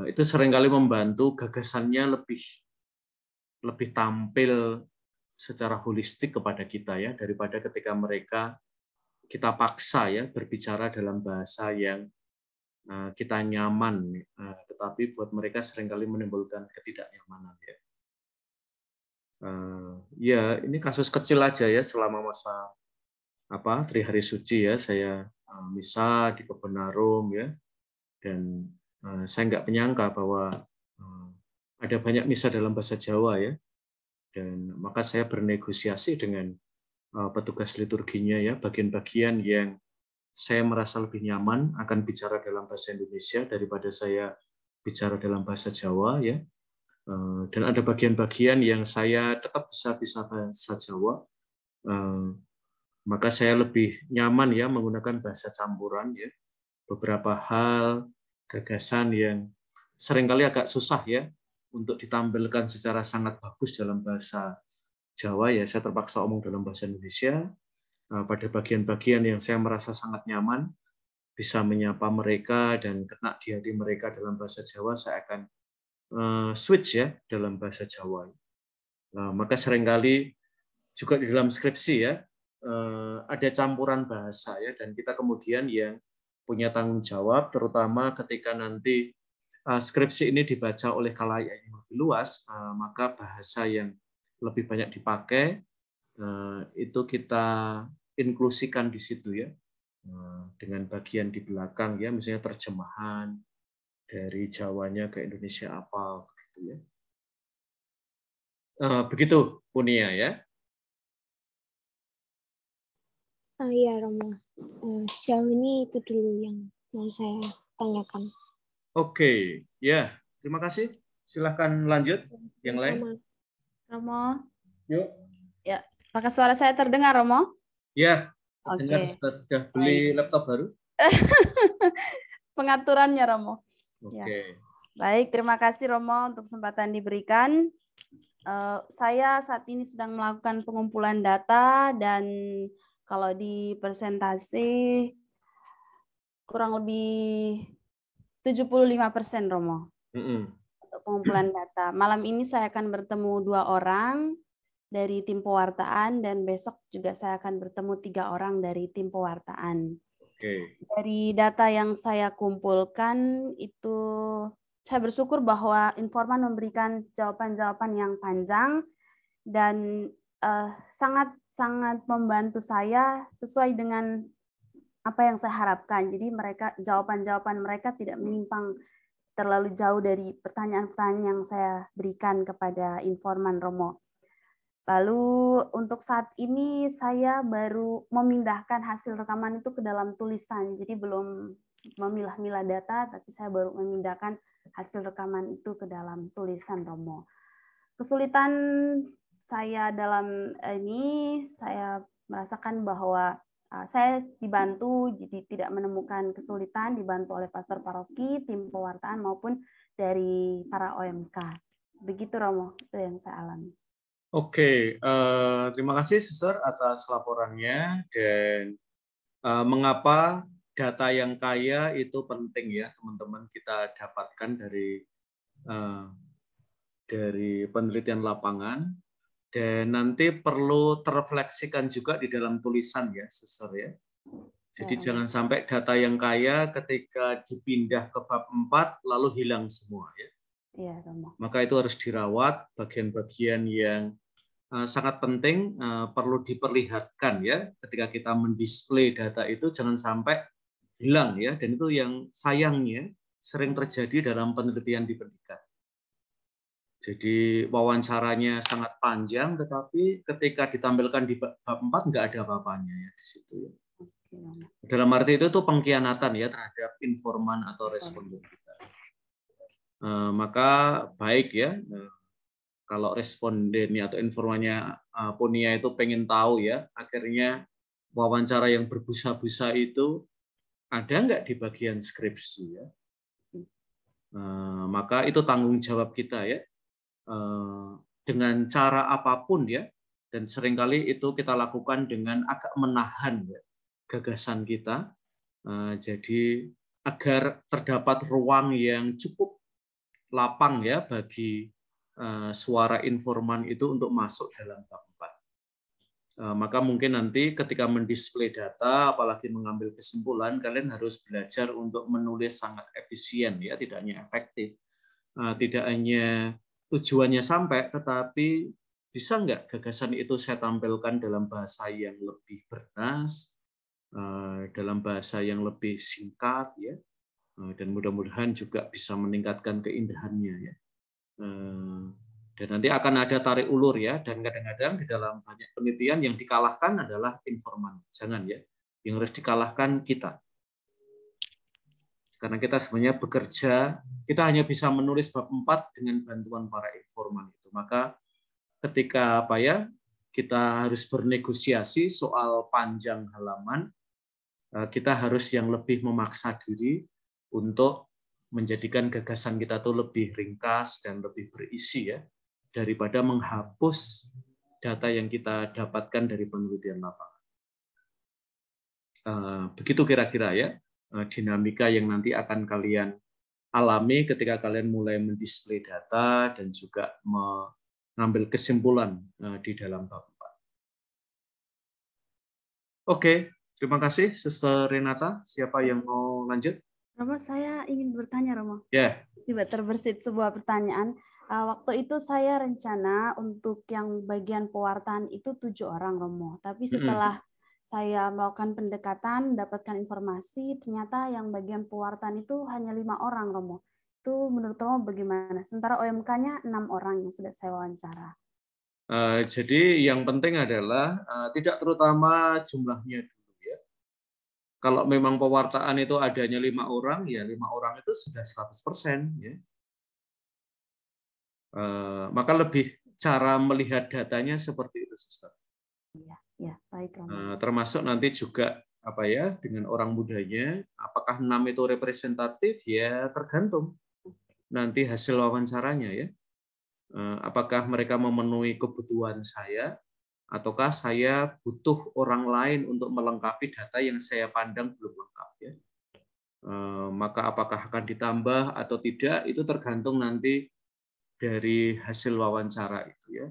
itu seringkali membantu gagasannya lebih tampil secara holistik kepada kita ya, daripada ketika kita paksa ya berbicara dalam bahasa yang kita nyaman, tetapi buat mereka seringkali menimbulkan ketidaknyamanan ya. Ya ini kasus kecil aja ya, selama masa Trihari Suci ya, saya misa di Kebenarum ya, dan saya nggak menyangka bahwa ada banyak misa dalam bahasa Jawa ya, dan maka saya bernegosiasi dengan petugas liturginya ya, bagian-bagian yang saya merasa lebih nyaman akan bicara dalam bahasa Indonesia daripada saya bicara dalam bahasa Jawa ya. Dan ada bagian-bagian yang saya tetap bisa bahasa Jawa, maka saya lebih nyaman ya menggunakan bahasa campuran ya. Beberapa hal, gagasan yang seringkali agak susah ya untuk ditampilkan secara sangat bagus dalam bahasa Jawa ya, saya terpaksa omong dalam bahasa Indonesia. Pada bagian-bagian yang saya merasa sangat nyaman bisa menyapa mereka dan kena di hati mereka dalam bahasa Jawa, saya akan switch ya dalam bahasa Jawa. Maka seringkali juga di dalam skripsi ya ada campuran bahasa ya, dan kita kemudian yang punya tanggung jawab, terutama ketika nanti skripsi ini dibaca oleh khalayak yang lebih luas, maka bahasa yang lebih banyak dipakai itu kita inklusikan di situ ya, dengan bagian di belakang ya, misalnya terjemahan dari Jawanya ke Indonesia apa begitu ya. Begitu Punia ya. Iya Romo. Sejauh ini itu dulu yang mau saya tanyakan. Oke, ya terima kasih. Silahkan lanjut yang lain. Romo. Yuk. Ya, apakah suara saya terdengar Romo? Ya, terdengar. Sudah beli laptop baru? Pengaturannya Romo. Oke. Ya. Baik, terima kasih Romo untuk kesempatan diberikan. Saya saat ini sedang melakukan pengumpulan data, dan kalau di presentasi kurang lebih 75% Romo. untuk pengumpulan data. Malam ini saya akan bertemu 2 orang dari tim pewartaan dan besok juga saya akan bertemu 3 orang dari tim pewartaan. Dari data yang saya kumpulkan itu saya bersyukur bahwa informan memberikan jawaban-jawaban yang panjang dan sangat membantu saya sesuai dengan apa yang saya harapkan. Jadi jawaban-jawaban mereka tidak menyimpang terlalu jauh dari pertanyaan-pertanyaan yang saya berikan kepada informan Romo. Lalu untuk saat ini saya baru memindahkan hasil rekaman itu ke dalam tulisan. Jadi belum memilah-milah data, tapi saya baru memindahkan hasil rekaman itu ke dalam tulisan Romo. Kesulitan saya dalam ini, saya merasakan bahwa saya dibantu, jadi tidak menemukan kesulitan, dibantu oleh pastor paroki, tim pewartaan, maupun dari para OMK. Begitu Romo, itu yang saya alami. Oke, terima kasih Suster atas laporannya, dan mengapa data yang kaya itu penting ya teman-teman kita dapatkan dari penelitian lapangan, dan nanti perlu terrefleksikan juga di dalam tulisan ya Suster ya. Jadi jangan sampai data yang kaya ketika dipindah ke bab 4 lalu hilang semua ya. Iya, Romo. Maka itu harus dirawat, bagian-bagian yang sangat penting perlu diperlihatkan ya ketika kita mendisplay data itu, jangan sampai hilang ya, dan itu yang sayangnya sering terjadi dalam penelitian di pendidikan. Jadi wawancaranya sangat panjang, tetapi ketika ditampilkan di bab 4 nggak ada apa-apanya ya di situ ya. Dalam arti itu tuh pengkhianatan ya terhadap informan atau responden kita. Maka baik ya kalau respondennya atau informannya Ponia itu pengen tahu ya, akhirnya wawancara yang berbusa-busa itu ada nggak di bagian skripsi ya. Maka itu tanggung jawab kita ya, dengan cara apapun ya, dan seringkali itu kita lakukan dengan agak menahan ya gagasan kita, jadi agar terdapat ruang yang cukup lapang ya bagi suara informan itu untuk masuk dalam bab 4. Maka mungkin nanti ketika mendisplay data, apalagi mengambil kesimpulan, kalian harus belajar untuk menulis sangat efisien ya, tidak hanya efektif, tidak hanya tujuannya sampai, tetapi bisa nggak gagasan itu saya tampilkan dalam bahasa yang lebih bernas, dalam bahasa yang lebih singkat ya, dan mudah-mudahan juga bisa meningkatkan keindahannya ya. Dan nanti akan ada tarik ulur ya, dan kadang-kadang di dalam banyak penelitian yang dikalahkan adalah informan. Jangan ya, yang harus dikalahkan kita. Karena kita sebenarnya bekerja, kita hanya bisa menulis bab 4 dengan bantuan para informan itu. Maka ketika kita harus bernegosiasi soal panjang halaman, kita harus yang lebih memaksa diri untuk menjadikan gagasan kita tuh lebih ringkas dan lebih berisi ya, daripada menghapus data yang kita dapatkan dari penelitian lapangan. Begitu kira-kira ya dinamika yang nanti akan kalian alami ketika kalian mulai mendisplay data dan juga mengambil kesimpulan di dalam bab 4. Oke, terima kasih Sister Renata. Siapa yang mau lanjut? Romo, saya ingin bertanya, Romo. Ya. Tiba terbersit sebuah pertanyaan. Waktu itu saya rencana untuk yang bagian pewartaan itu 7 orang, Romo. Tapi setelah saya melakukan pendekatan, dapatkan informasi, ternyata yang bagian pewartaan itu hanya 5 orang, Romo. Itu menurut Romo bagaimana? Sementara OMK-nya 6 orang yang sudah saya wawancara. Jadi yang penting adalah tidak terutama jumlahnya dulu ya. Kalau memang pewartaan itu adanya 5 orang, ya 5 orang itu sudah 100% ya. Maka lebih cara melihat datanya seperti itu, Suster. Ya, baik, Romo. Termasuk nanti juga dengan orang mudanya, apakah 6 itu representatif ya tergantung nanti hasil wawancaranya ya. Apakah mereka memenuhi kebutuhan saya, ataukah saya butuh orang lain untuk melengkapi data yang saya pandang belum lengkap ya. Maka apakah akan ditambah atau tidak itu tergantung nanti dari hasil wawancara itu ya.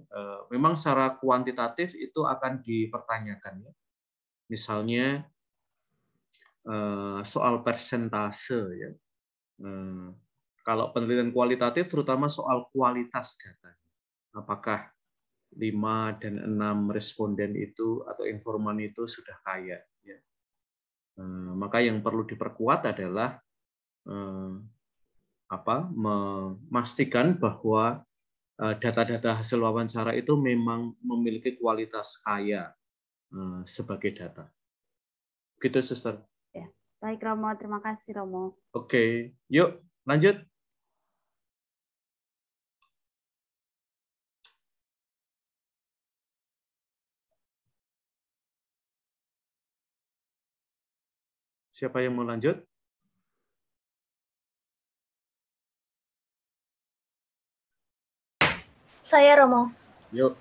Memang secara kuantitatif itu akan dipertanyakan ya. Misalnya soal persentase ya. Kalau penelitian kualitatif terutama soal kualitas data. Apakah 5 dan 6 responden itu atau informan itu sudah kaya ya. Maka yang perlu diperkuat adalah memastikan bahwa data-data hasil wawancara itu memang memiliki kualitas kaya sebagai data. Gitu, Suster. Ya. Baik, Romo. Terima kasih, Romo. Oke, yuk lanjut. Siapa yang mau lanjut? Saya, Romo. Yuk.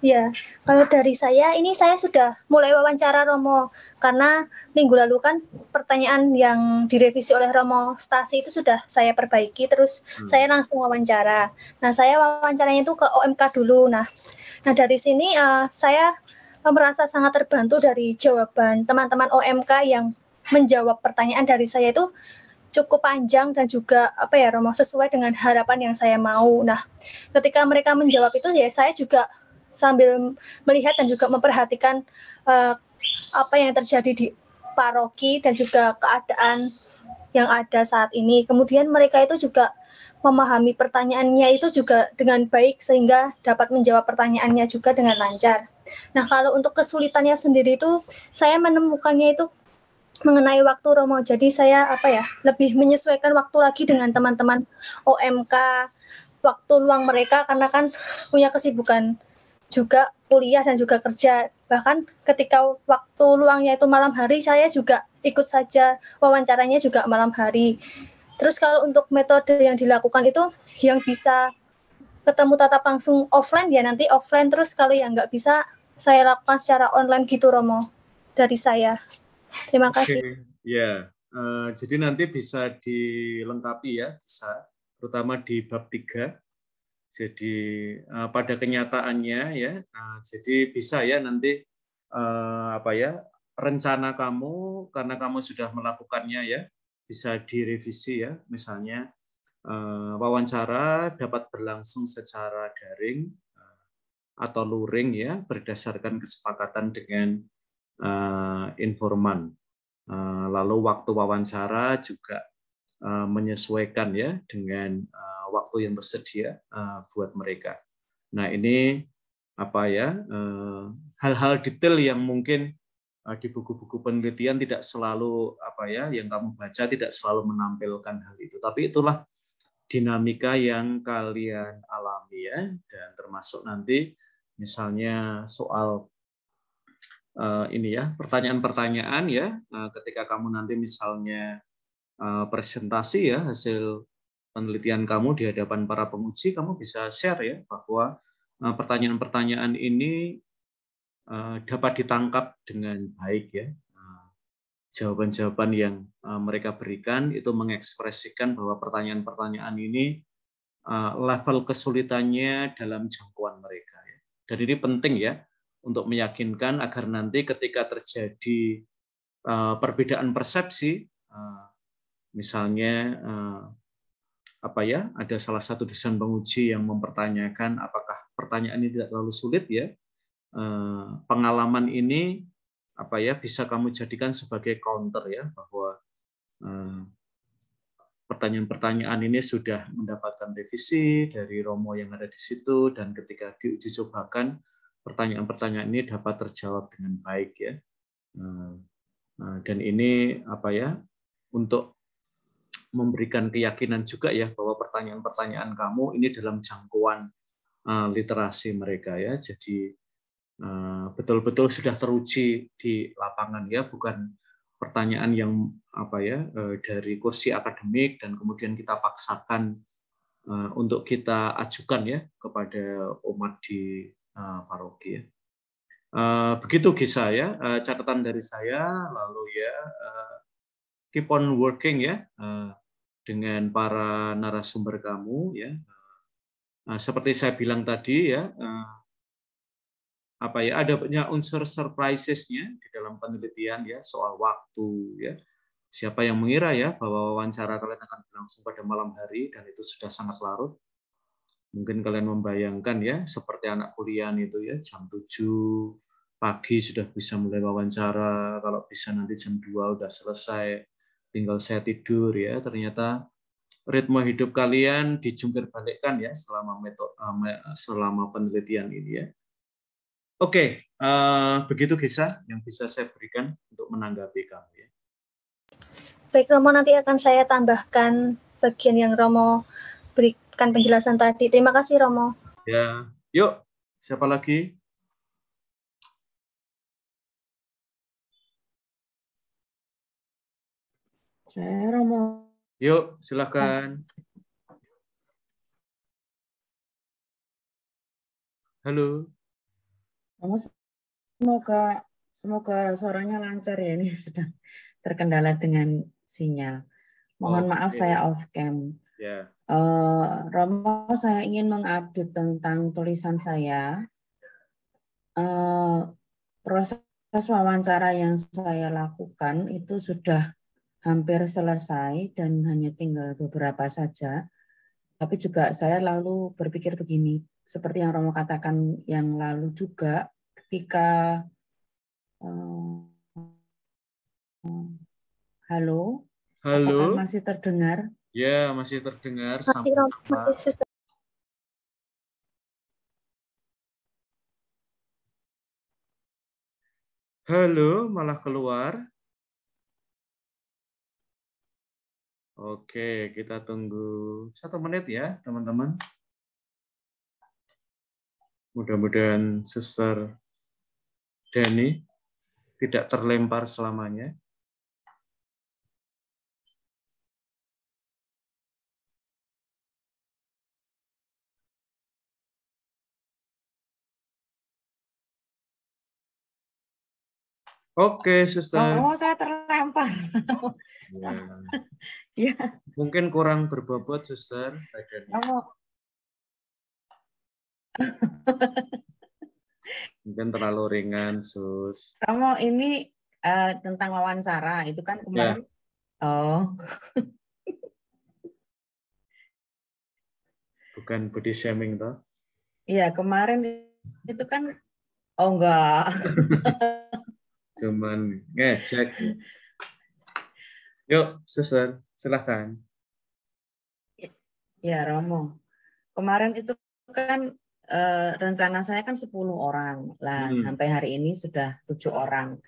Ya, kalau dari saya, ini saya sudah mulai wawancara Romo, karena minggu lalu kan pertanyaan yang direvisi oleh Romo Stasi itu sudah saya perbaiki, terus saya langsung wawancara. Nah, saya wawancaranya itu ke OMK dulu. Nah dari sini saya merasa sangat terbantu dari jawaban teman-teman OMK yang menjawab pertanyaan dari saya itu cukup panjang dan juga Romo, sesuai dengan harapan yang saya mau. Nah, ketika mereka menjawab itu ya saya juga sambil melihat dan juga memperhatikan apa yang terjadi di paroki dan juga keadaan yang ada saat ini. Kemudian mereka itu juga memahami pertanyaannya itu juga dengan baik sehingga dapat menjawab pertanyaannya juga dengan lancar. Nah, kalau untuk kesulitannya sendiri itu saya menemukannya itu mengenai waktu, Romo. Jadi saya lebih menyesuaikan waktu lagi dengan teman-teman OMK, waktu luang mereka karena kan punya kesibukan juga kuliah dan juga kerja. Bahkan ketika waktu luangnya itu malam hari, saya juga ikut saja wawancaranya juga malam hari. Terus kalau untuk metode yang dilakukan itu yang bisa ketemu tatap langsung offline ya nanti offline, terus kalau yang nggak bisa saya lakukan secara online gitu, Romo, dari saya. Terima kasih. Ya, jadi nanti bisa dilengkapi ya, bisa, terutama di bab 3. Jadi pada kenyataannya ya, jadi bisa ya nanti rencana kamu karena kamu sudah melakukannya ya, bisa direvisi ya, misalnya wawancara dapat berlangsung secara daring atau luring ya, berdasarkan kesepakatan dengan informan. Lalu waktu wawancara juga menyesuaikan ya dengan waktu yang bersedia buat mereka. Nah, ini hal-hal detail yang mungkin di buku-buku penelitian tidak selalu yang kamu baca tidak selalu menampilkan hal itu. Tapi itulah dinamika yang kalian alami ya, dan termasuk nanti misalnya soal ini ya, pertanyaan-pertanyaan ya, ketika kamu nanti misalnya presentasi ya hasil penelitian kamu di hadapan para penguji, kamu bisa share ya bahwa pertanyaan-pertanyaan ini dapat ditangkap dengan baik ya. Jawaban-jawaban yang mereka berikan itu mengekspresikan bahwa pertanyaan-pertanyaan ini level kesulitannya dalam jangkauan mereka ya. Dan ini penting ya untuk meyakinkan agar nanti ketika terjadi perbedaan persepsi, misalnya ada salah satu dosen penguji yang mempertanyakan apakah pertanyaan ini tidak terlalu sulit ya, pengalaman ini bisa kamu jadikan sebagai counter ya, bahwa pertanyaan-pertanyaan ini sudah mendapatkan revisi dari Romo yang ada di situ, dan ketika diuji cobakan pertanyaan-pertanyaan ini dapat terjawab dengan baik ya. Dan ini untuk memberikan keyakinan juga ya bahwa pertanyaan-pertanyaan kamu ini dalam jangkauan literasi mereka ya. Jadi betul-betul sudah teruji di lapangan ya, bukan pertanyaan yang dari kursi akademik dan kemudian kita paksakan untuk kita ajukan ya kepada umat di paroki ya. Begitu Gisa ya, catatan dari saya. Lalu ya keep on working ya dengan para narasumber kamu ya, seperti saya bilang tadi ya, ada banyak unsur surprises-nya di dalam penelitian ya, soal waktu ya. Siapa yang mengira ya bahwa wawancara kalian akan berlangsung pada malam hari dan itu sudah sangat larut. Mungkin kalian membayangkan ya, seperti anak kuliah itu ya, jam 7 pagi sudah bisa mulai wawancara, kalau bisa nanti jam 2 udah selesai, tinggal saya tidur ya. Ternyata ritme hidup kalian dijungkir balikkan ya selama penelitian ini ya. Oke, begitu kisah yang bisa saya berikan untuk menanggapi kamu ya. Baik Romo, nanti akan saya tambahkan bagian yang Romo berikan penjelasan tadi. Terima kasih Romo. Ya, yuk siapa lagi? Saya Romo. Yuk, silakan. Halo. Romo, semoga suaranya lancar ya, ini sedang terkendala dengan sinyal. Mohon maaf saya off cam. Yeah. Romo, saya ingin mengupdate tentang tulisan saya. Proses wawancara yang saya lakukan itu sudah hampir selesai dan hanya tinggal beberapa saja. Tapi juga saya lalu berpikir begini, seperti yang Romo katakan yang lalu juga, ketika halo, apakah masih terdengar? Ya, masih terdengar. Masih, Romo, masih sistem. Halo, malah keluar. Oke, kita tunggu 1 menit ya, teman-teman. Mudah-mudahan Suster Dani tidak terlempar selamanya. Oke, Suster. Oh, saya terlempar. Ya. Mungkin kurang berbobot, Suster. Mungkin terlalu ringan, Sus. Romo, ini tentang wawancara, itu kan kemarin. Ya. Oh. Bukan body shaming, toh? Iya, kemarin itu kan, oh enggak. Cuman ngecek. Yuk, Suster, silakan. Ya, Romo. Kemarin itu kan rencana saya kan 10 orang. Lah, sampai hari ini sudah 7 orang.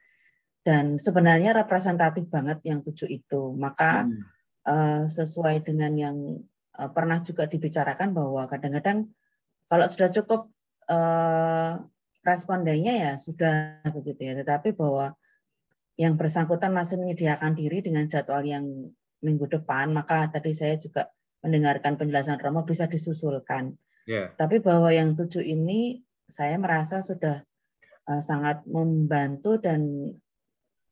Dan sebenarnya representatif banget yang 7 itu. Maka sesuai dengan yang pernah juga dibicarakan bahwa kadang-kadang kalau sudah cukup respondennya ya sudah begitu ya. Tetapi bahwa yang bersangkutan masih menyediakan diri dengan jadwal yang minggu depan, maka tadi saya juga mendengarkan penjelasan Romo bisa disusulkan. Yeah. Tapi bahwa yang 7 ini saya merasa sudah sangat membantu dan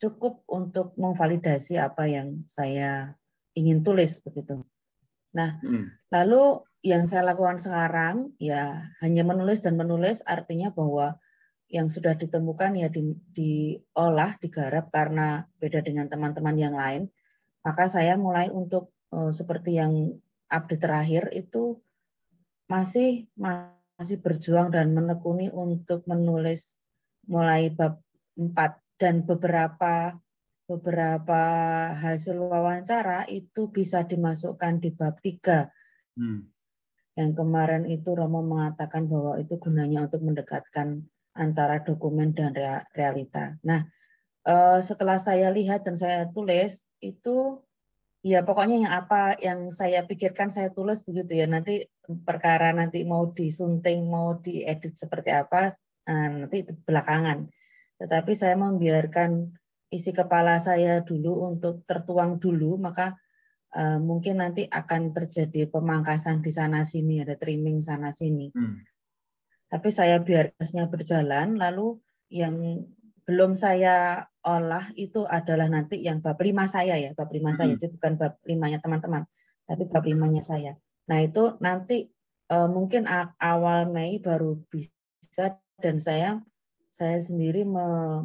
cukup untuk memvalidasi apa yang saya ingin tulis begitu. Nah, lalu yang saya lakukan sekarang ya hanya menulis dan menulis, artinya bahwa yang sudah ditemukan ya diolah, digarap karena beda dengan teman-teman yang lain. Maka saya mulai untuk seperti yang update terakhir itu masih berjuang dan menekuni untuk menulis mulai bab 4 dan beberapa hasil wawancara itu bisa dimasukkan di bab 3. Yang kemarin itu Romo mengatakan bahwa itu gunanya untuk mendekatkan antara dokumen dan realita. Nah, setelah saya lihat dan saya tulis itu ya pokoknya yang apa yang saya pikirkan saya tulis begitu ya. Nanti perkara nanti mau disunting, mau diedit seperti apa nanti belakangan. Tetapi saya membiarkan isi kepala saya dulu untuk tertuang dulu, maka mungkin nanti akan terjadi pemangkasan di sana sini, ada trimming sana sini. Tapi saya biarkannya berjalan, lalu yang belum saya olah itu adalah nanti yang bab 5 saya ya, bab 5 saya, itu bukan bab 5-nya teman-teman, tapi bab 5-nya saya. Nah itu nanti mungkin awal Mei baru bisa, dan saya sendiri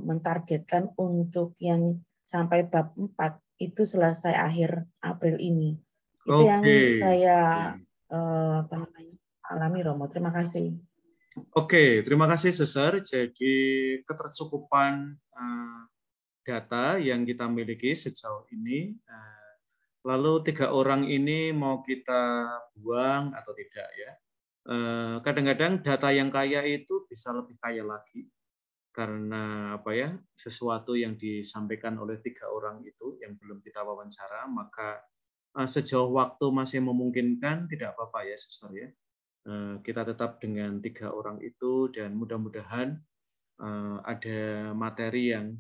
mentargetkan untuk yang sampai bab 4 itu selesai akhir April ini. Itu yang saya alami, Romo. Terima kasih. Oke, terima kasih Suster. Jadi ketercukupan data yang kita miliki sejauh ini, lalu 3 orang ini mau kita buang atau tidak ya? Kadang-kadang data yang kaya itu bisa lebih kaya lagi karena apa ya? Sesuatu yang disampaikan oleh 3 orang itu yang belum kita wawancara, maka sejauh waktu masih memungkinkan tidak apa-apa ya, Suster ya. Kita tetap dengan 3 orang itu dan mudah-mudahan ada materi yang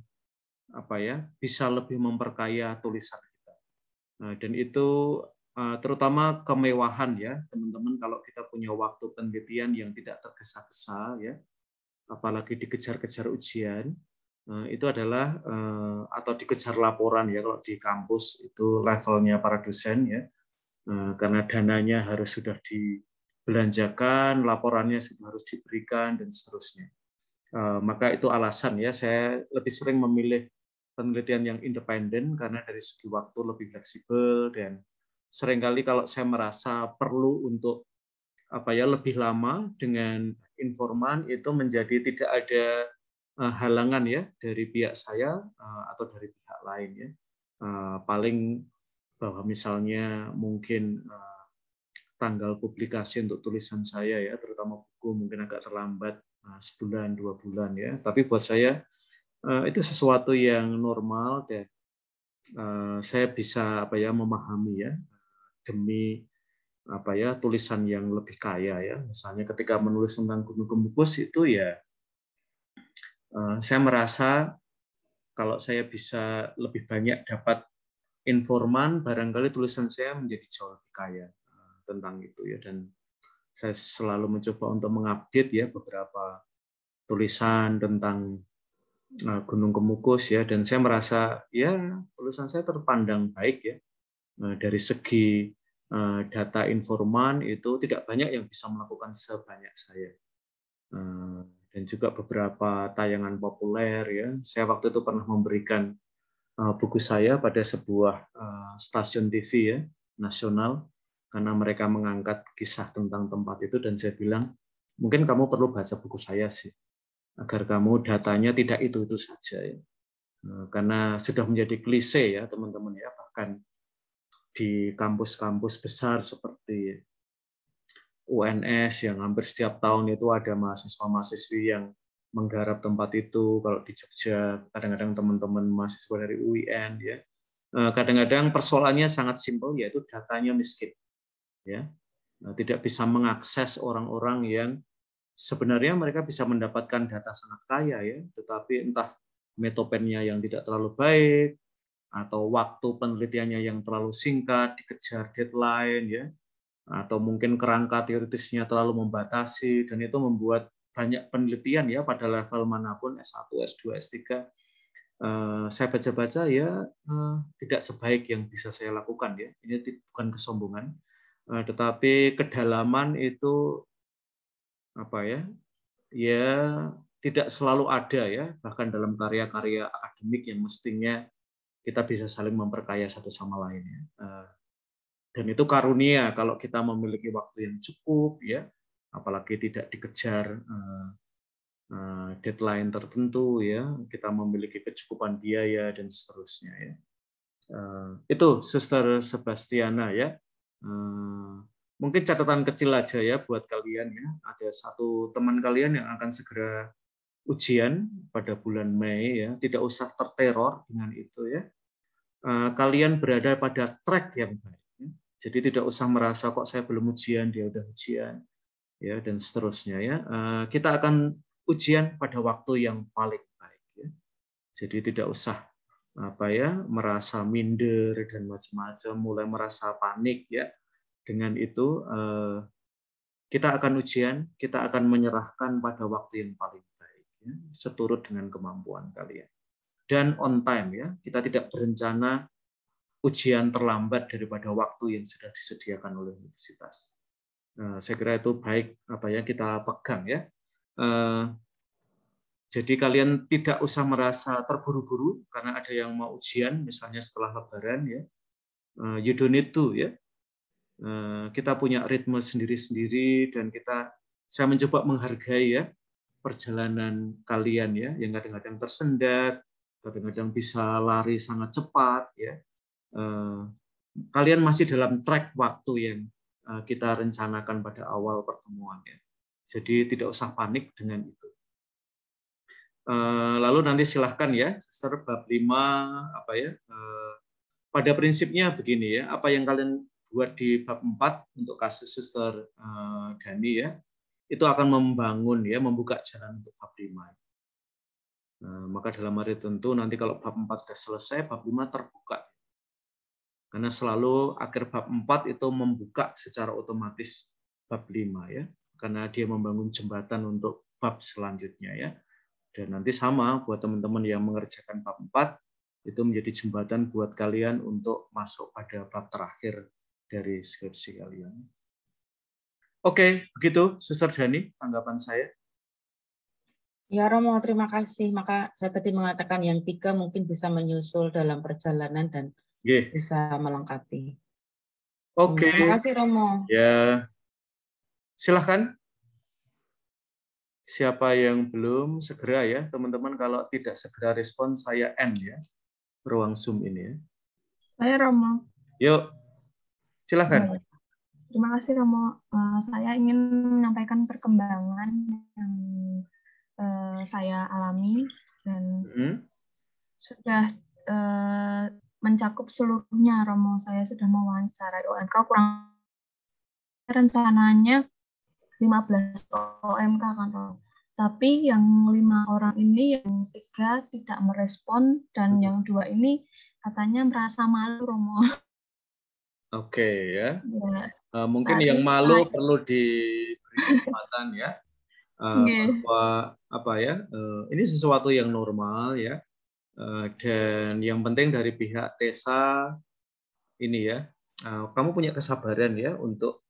apa ya bisa lebih memperkaya tulisan kita. Dan itu terutama kemewahan ya teman-teman, kalau kita punya waktu penelitian yang tidak tergesa-gesa ya, apalagi dikejar-kejar ujian, itu adalah atau dikejar laporan ya kalau di kampus itu levelnya para dosen ya, karena dananya harus sudah dibelanjakan, laporannya sudah harus diberikan dan seterusnya. Maka itu alasan ya saya lebih sering memilih penelitian yang independen karena dari segi waktu lebih fleksibel, dan seringkali kalau saya merasa perlu untuk apa ya lebih lama dengan informan itu menjadi tidak ada halangan ya dari pihak saya atau dari pihak lain ya. Paling bahwa misalnya mungkin tanggal publikasi untuk tulisan saya ya, terutama buku mungkin agak terlambat sebulan 2 bulan ya. Tapi buat saya itu sesuatu yang normal dan saya bisa apa ya memahami ya demi apa ya tulisan yang lebih kaya ya. Misalnya ketika menulis tentang Gunung Kemukus itu ya saya merasa kalau saya bisa lebih banyak dapat informan, barangkali tulisan saya menjadi jauh lebih kaya tentang itu ya. Dan saya selalu mencoba untuk mengupdate ya beberapa tulisan tentang Gunung Kemukus ya, dan saya merasa ya tulisan saya terpandang baik ya. Dari segi data informan itu tidak banyak yang bisa melakukan sebanyak saya. Dan juga beberapa tayangan populer ya. Saya waktu itu pernah memberikan buku saya pada sebuah stasiun TV ya nasional karena mereka mengangkat kisah tentang tempat itu, dan saya bilang mungkin kamu perlu baca buku saya sih agar kamu datanya tidak itu saja ya. Karena sudah menjadi klise ya teman-teman ya, bahkan di kampus-kampus besar seperti UNS yang hampir setiap tahun itu ada mahasiswa-mahasiswi yang menggarap tempat itu. Kalau di Jogja kadang-kadang teman-teman mahasiswa dari UIN ya, kadang-kadang persoalannya sangat simpel, yaitu datanya miskin ya, tidak bisa mengakses orang-orang yang sebenarnya mereka bisa mendapatkan data sangat kaya ya, tetapi entah metopennya yang tidak terlalu baik atau waktu penelitiannya yang terlalu singkat, dikejar deadline ya, atau mungkin kerangka teoritisnya terlalu membatasi, dan itu membuat banyak penelitian ya pada level manapun S1, S2, S3 saya baca-baca ya tidak sebaik yang bisa saya lakukan ya. Ini bukan kesombongan, tetapi kedalaman itu apa ya? Ya tidak selalu ada ya, bahkan dalam karya-karya akademik yang mestinya kita bisa saling memperkaya satu sama lain ya. Dan itu karunia kalau kita memiliki waktu yang cukup ya, apalagi tidak dikejar deadline tertentu ya, kita memiliki kecukupan biaya dan seterusnya ya. Itu Sister Sebastiana ya. Mungkin catatan kecil aja ya buat kalian ya. Ada satu teman kalian yang akan segera ujian pada bulan Mei ya. Tidak usah terteror dengan itu ya. Kalian berada pada track yang baik. Ya. Jadi tidak usah merasa kok saya belum ujian, dia udah ujian ya, dan seterusnya ya. Kita akan ujian pada waktu yang paling baik ya. Jadi tidak usah apa ya merasa minder dan macam-macam, mulai merasa panik ya. Dengan itu kita akan ujian, kita akan menyerahkan pada waktu yang paling baik ya, seturut dengan kemampuan kalian. Dan on time ya, kita tidak berencana ujian terlambat daripada waktu yang sudah disediakan oleh universitas. Saya kira itu baik kita pegang ya. Jadi kalian tidak usah merasa terburu-buru karena ada yang mau ujian misalnya setelah Lebaran ya. You don't need to ya. Kita punya ritme sendiri-sendiri dan saya mencoba menghargai ya perjalanan kalian ya, yang kadang-kadang tersendat, kadang-kadang bisa lari sangat cepat ya. Kalian masih dalam track waktu yang kita rencanakan pada awal pertemuan ya. Jadi tidak usah panik dengan itu. Lalu nanti silahkan ya, Sister bab 5 pada prinsipnya begini ya, apa yang kalian buat di bab 4 untuk kasus Sister Dani ya, itu akan membuka jalan untuk bab 5. Maka dalam arti tentu nanti kalau bab 4 sudah selesai, bab 5 terbuka. Karena selalu akhir bab 4 itu membuka secara otomatis bab 5 ya, karena dia membangun jembatan untuk bab selanjutnya ya. Dan nanti sama buat teman-teman yang mengerjakan bab 4 itu menjadi jembatan buat kalian untuk masuk pada bab terakhir dari skripsi kalian. Oke, begitu Suster Dani tanggapan saya. Ya Romo, terima kasih. Maka saya tadi mengatakan yang 3 mungkin bisa menyusul dalam perjalanan dan bisa melengkapi. Oke. Terima kasih Romo. Ya, silahkan. Siapa yang belum segera ya, teman-teman. Kalau tidak segera respon, saya end ya ruang Zoom ini ya. Saya Romo. Yuk, silahkan. Terima kasih Romo. Saya ingin menyampaikan perkembangan yang saya alami dan sudah mencakup seluruhnya Romo. Saya sudah mewawancarai OMK kurang rencananya 15 OMK kan Romo. Tapi yang 5 orang ini yang 3 tidak merespon dan yang 2 ini katanya merasa malu Romo. Oke ya. Mungkin yang malu perlu diberi kesempatan ya. Bahwa ini sesuatu yang normal ya. Dan yang penting dari pihak TESA ini ya, kamu punya kesabaran ya untuk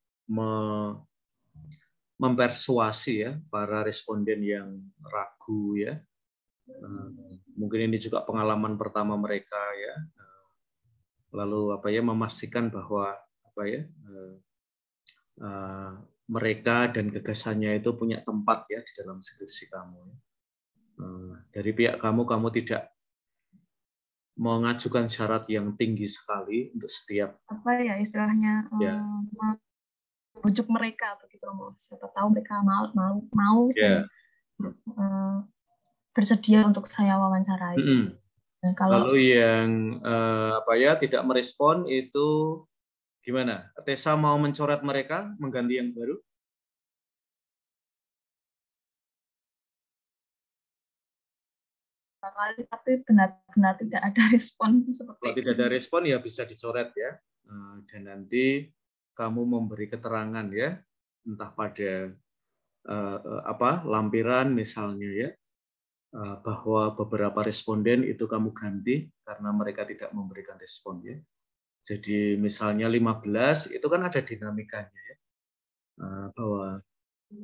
mempersuasi ya para responden yang ragu ya. Mungkin ini juga pengalaman pertama mereka ya. Lalu memastikan bahwa mereka dan gagasannya itu punya tempat ya di dalam skripsi kamu. Dari pihak kamu tidak mengajukan syarat yang tinggi sekali untuk setiap istilahnya bujuk mereka begitu Romo. Siapa tahu mereka mau bersedia untuk saya wawancarai. Dan kalau lalu yang tidak merespon itu gimana? TESA mau mencoret mereka, mengganti yang baru? Tapi benar-benar tidak ada respon seperti kalau tidak ada respon ya bisa dicoret ya. Dan nanti kamu memberi keterangan ya, entah pada lampiran misalnya ya, bahwa beberapa responden itu kamu ganti karena mereka tidak memberikan respon ya. Jadi misalnya 15 itu kan ada dinamikanya ya, bahwa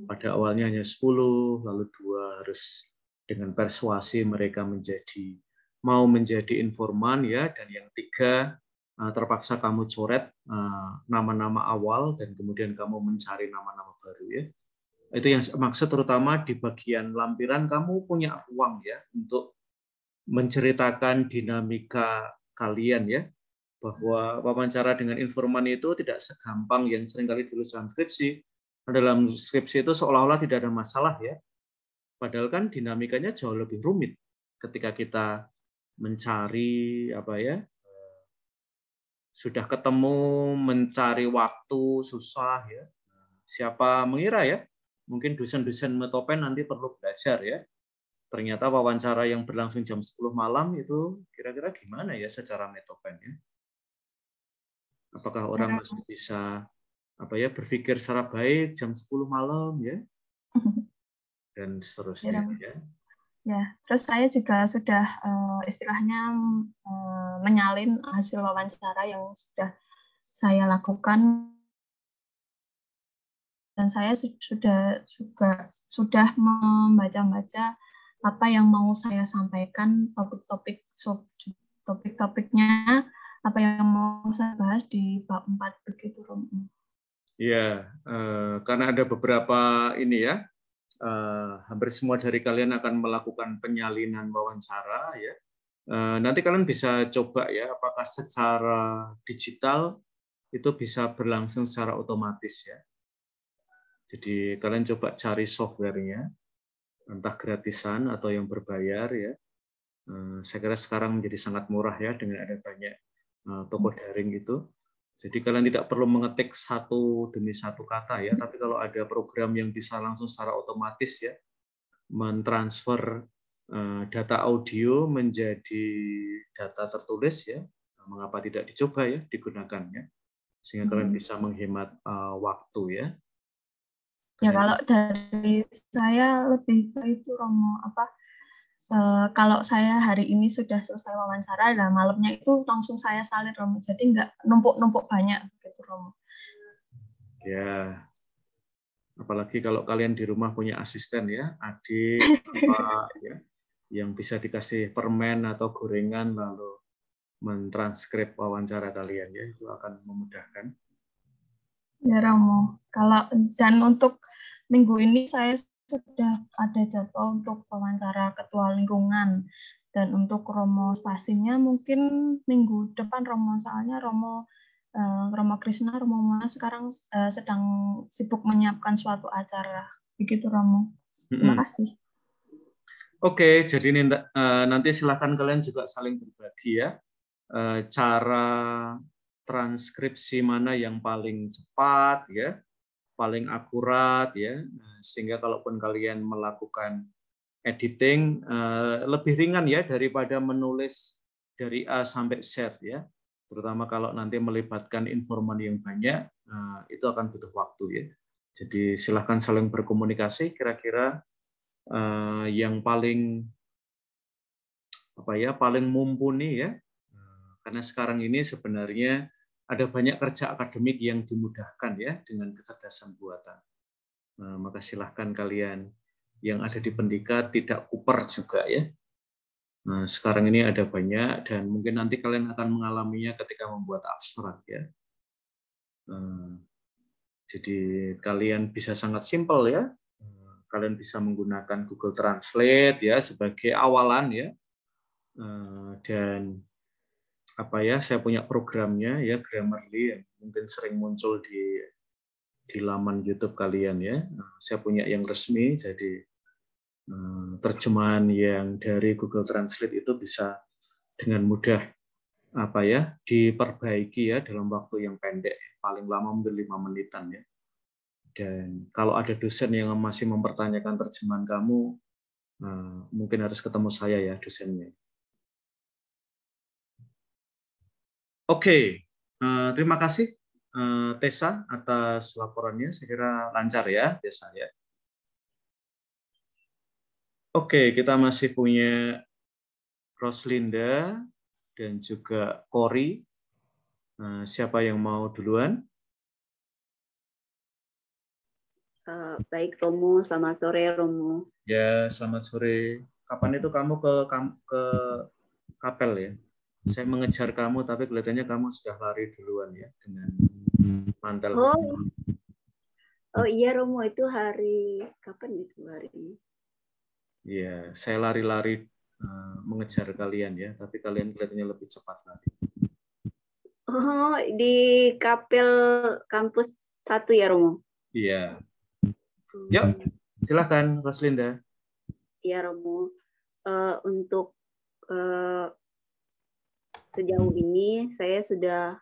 pada awalnya hanya 10, lalu 2 harus dengan persuasi mereka mau menjadi informan ya, dan yang 3 terpaksa kamu coret nama-nama awal dan kemudian kamu mencari nama-nama baru ya. Itu yang maksud, terutama di bagian lampiran kamu punya ruang ya untuk menceritakan dinamika kalian ya, bahwa wawancara dengan informan itu tidak segampang yang seringkali ditulis dalam skripsi. Dalam skripsi itu seolah-olah tidak ada masalah ya, padahal kan dinamikanya jauh lebih rumit ketika kita mencari sudah ketemu, mencari waktu susah ya. Siapa mengira ya, mungkin dosen-dosen Metopen nanti perlu belajar ya. Ternyata wawancara yang berlangsung jam 10 malam itu kira-kira gimana ya secara Metopen ya. Apakah orang masih bisa berpikir secara baik jam 10 malam ya? Dan seterusnya ya. Ya, terus saya juga sudah istilahnya menyalin hasil wawancara yang sudah saya lakukan saya sudah membaca-baca apa yang mau saya sampaikan, topik-topiknya, apa yang mau saya bahas di bab 4 begitu, Romo. Iya, karena ada beberapa ini ya, hampir semua dari kalian akan melakukan penyalinan wawancara ya. Nanti kalian bisa coba ya, apakah secara digital itu bisa berlangsung secara otomatis ya. Jadi kalian coba cari softwarenya, entah gratisan atau yang berbayar ya. Saya kira sekarang menjadi sangat murah ya dengan ada banyak toko daring itu. Jadi kalian tidak perlu mengetik satu demi satu kata ya, tapi kalau ada program yang bisa langsung secara otomatis ya, mentransfer data audio menjadi data tertulis ya, mengapa tidak dicoba ya, digunakan ya, sehingga kalian bisa menghemat waktu ya. Ya kalau dari saya lebih ke itu, Romo, kalau saya hari ini sudah selesai wawancara, dan malamnya itu langsung saya salin, Romo. Jadi nggak numpuk-numpuk banyak, gitu, Romo. Ya, apalagi kalau kalian di rumah punya asisten ya, adik, bapak, ya, yang bisa dikasih permen atau gorengan lalu mentranskrip wawancara kalian ya, itu akan memudahkan. Ya, Romo. Dan untuk minggu ini saya sudah ada jadwal untuk wawancara ketua lingkungan, dan untuk Romo stasinya mungkin minggu depan, Romo, soalnya Romo Krishna, Romo Mona sekarang sedang sibuk menyiapkan suatu acara, begitu, Romo. Terima kasih. Oke, jadi nanti silakan kalian juga saling berbagi ya, cara transkripsi mana yang paling cepat ya, paling akurat ya, sehingga kalaupun kalian melakukan editing lebih ringan ya daripada menulis dari A sampai Z ya, terutama kalau nanti melibatkan informan yang banyak, itu akan butuh waktu ya. Jadi silahkan saling berkomunikasi, kira-kira yang paling paling mumpuni ya, karena sekarang ini sebenarnya ada banyak kerja akademik yang dimudahkan ya dengan kecerdasan buatan. Maka silahkan kalian yang ada di Pendika tidak kuper juga ya. Sekarang ini ada banyak dan mungkin nanti kalian akan mengalaminya ketika membuat abstrak ya. Jadi kalian bisa sangat simpel ya. Kalian bisa menggunakan Google Translate ya sebagai awalan ya. Dan saya punya programnya ya, Grammarly yang mungkin sering muncul di laman YouTube kalian ya. Saya punya yang resmi, jadi terjemahan yang dari Google Translate itu bisa dengan mudah diperbaiki ya dalam waktu yang pendek, paling lama mungkin 5 menitan ya. Dan kalau ada dosen yang masih mempertanyakan terjemahan kamu, mungkin harus ketemu saya ya dosennya. Oke, terima kasih Tessa atas laporannya. Saya kira lancar ya Tessa ya. Oke, kita masih punya Roslinda dan juga Cory. Siapa yang mau duluan? Baik Romo, selamat sore Romo. Ya, selamat sore. Kapan itu kamu ke kapel ya? Saya mengejar kamu, tapi kelihatannya kamu sudah lari duluan ya dengan mantel. Oh iya Romo, itu hari kapan itu hari ini? Iya, saya lari-lari mengejar kalian ya, tapi kalian kelihatannya lebih cepat lari. Oh, di kapel kampus 1 ya Romo? Iya. Yuk, silakan Roslinda. Iya Romo, untuk sejauh ini saya sudah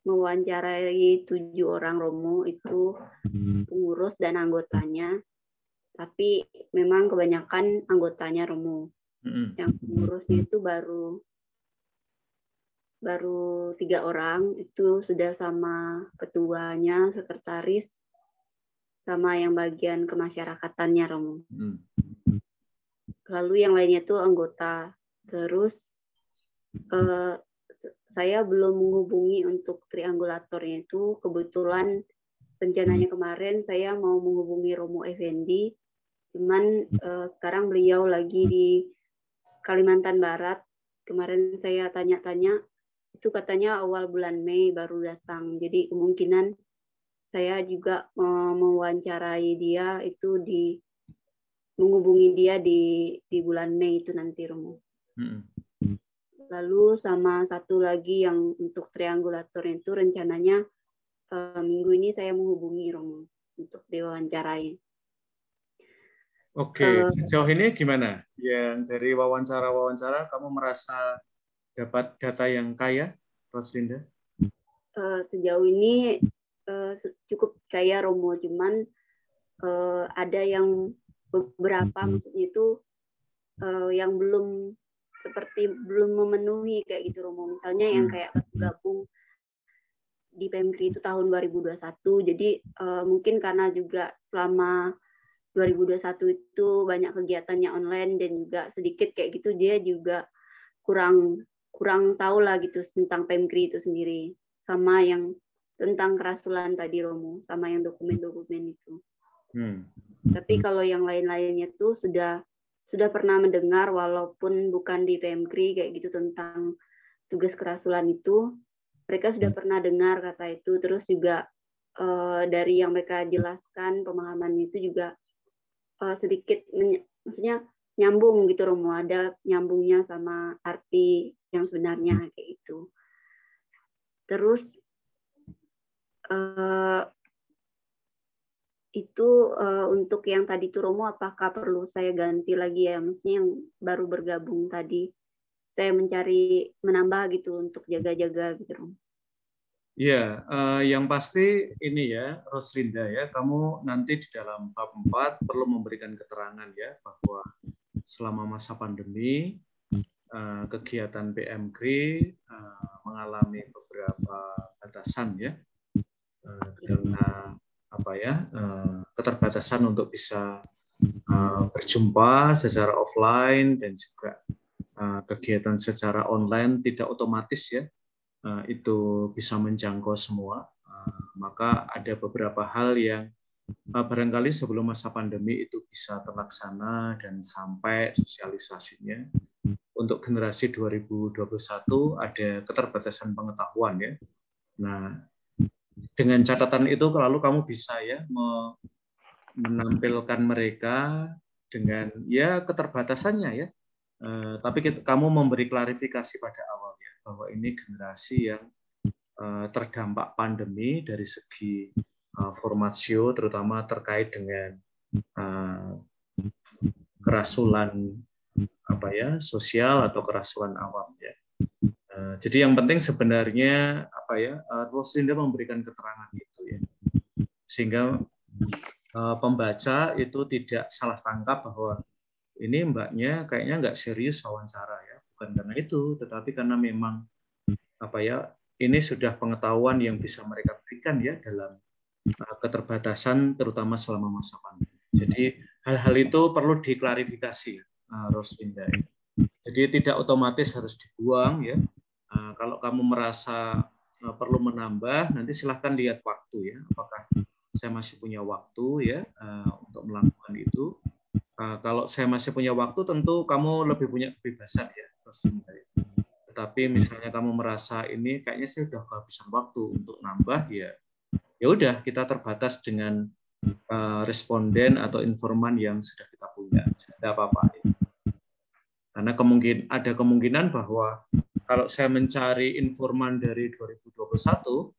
mewawancarai 7 orang Romo, itu pengurus dan anggotanya. Tapi memang kebanyakan anggotanya Romo. Yang pengurusnya itu baru 3 orang, itu sudah sama ketuanya, sekretaris, sama yang bagian kemasyarakatannya Romo. Lalu yang lainnya itu anggota. Terus saya belum menghubungi untuk triangulatornya itu, kebetulan rencananya kemarin saya mau menghubungi Romo Effendi, cuman sekarang beliau lagi di Kalimantan Barat. Kemarin saya tanya-tanya, itu katanya awal bulan Mei baru datang. Jadi kemungkinan saya juga mewawancarai dia itu menghubungi dia di bulan Mei itu nanti, Romo. Lalu sama satu lagi yang untuk triangulator itu rencananya minggu ini saya menghubungi Romo untuk diwawancarai. Oke, sejauh ini gimana? Yang dari wawancara-wawancara kamu merasa dapat data yang kaya, Roslinda? Sejauh ini cukup kaya, Romo, cuman ada yang beberapa maksudnya itu yang belum memenuhi kayak gitu, Romo. Misalnya yang kayak gabung di PMKRI itu tahun 2021. Jadi mungkin karena juga selama 2021 itu banyak kegiatannya online dan juga sedikit kayak gitu, dia juga kurang tahu lah gitu tentang PMKRI itu sendiri, sama yang tentang kerasulan tadi, Romo, sama yang dokumen-dokumen itu. Tapi kalau yang lain-lainnya tuh sudah pernah mendengar walaupun bukan di PMKRI kayak gitu tentang tugas kerasulan itu, mereka sudah pernah dengar kata itu. Terus juga dari yang mereka jelaskan pemahamannya itu juga sedikit maksudnya nyambung gitu, Romo, ada nyambungnya sama arti yang sebenarnya kayak itu. Terus itu untuk yang tadi tuh, Romo, apakah perlu saya ganti lagi ya? Maksudnya yang baru bergabung tadi, saya menambah gitu untuk jaga-jaga gitu, Romo. Ya, yang pasti ini ya, Roslinda ya, kamu nanti di dalam bab 4 perlu memberikan keterangan ya bahwa selama masa pandemi kegiatan PMKRI mengalami beberapa batasan ya, karena keterbatasan untuk bisa berjumpa secara offline dan juga kegiatan secara online tidak otomatis ya. Itu bisa menjangkau semua, maka ada beberapa hal yang barangkali sebelum masa pandemi itu bisa terlaksana dan sampai sosialisasinya. Untuk generasi 2021 ada keterbatasan pengetahuan ya. Nah, dengan catatan itu lalu kamu bisa ya menampilkan mereka dengan ya keterbatasannya ya. Tapi kamu memberi klarifikasi pada awal bahwa ini generasi yang terdampak pandemi dari segi formasio, terutama terkait dengan kerasulan sosial atau kerasulan awam ya. Jadi yang penting sebenarnya Roslinda memberikan keterangan itu ya, sehingga pembaca itu tidak salah tangkap bahwa ini mbaknya kayaknya nggak serius wawancara ya. Bukan karena itu, tetapi karena memang ini sudah pengetahuan yang bisa mereka berikan ya dalam keterbatasan terutama selama masa pandemi. Jadi hal-hal itu perlu diklarifikasi, Roslinda. Jadi tidak otomatis harus dibuang ya. Kalau kamu merasa perlu menambah, nanti silahkan lihat waktu ya. Apakah saya masih punya waktu ya untuk melakukan itu. Kalau saya masih punya waktu, tentu kamu lebih punya kebebasan ya. Tetapi misalnya kamu merasa ini kayaknya saya sudah kehabisan waktu untuk nambah ya udah kita terbatas dengan responden atau informan yang sudah kita punya, tidak apa-apa ya. Karena ada kemungkinan bahwa kalau saya mencari informan dari 2021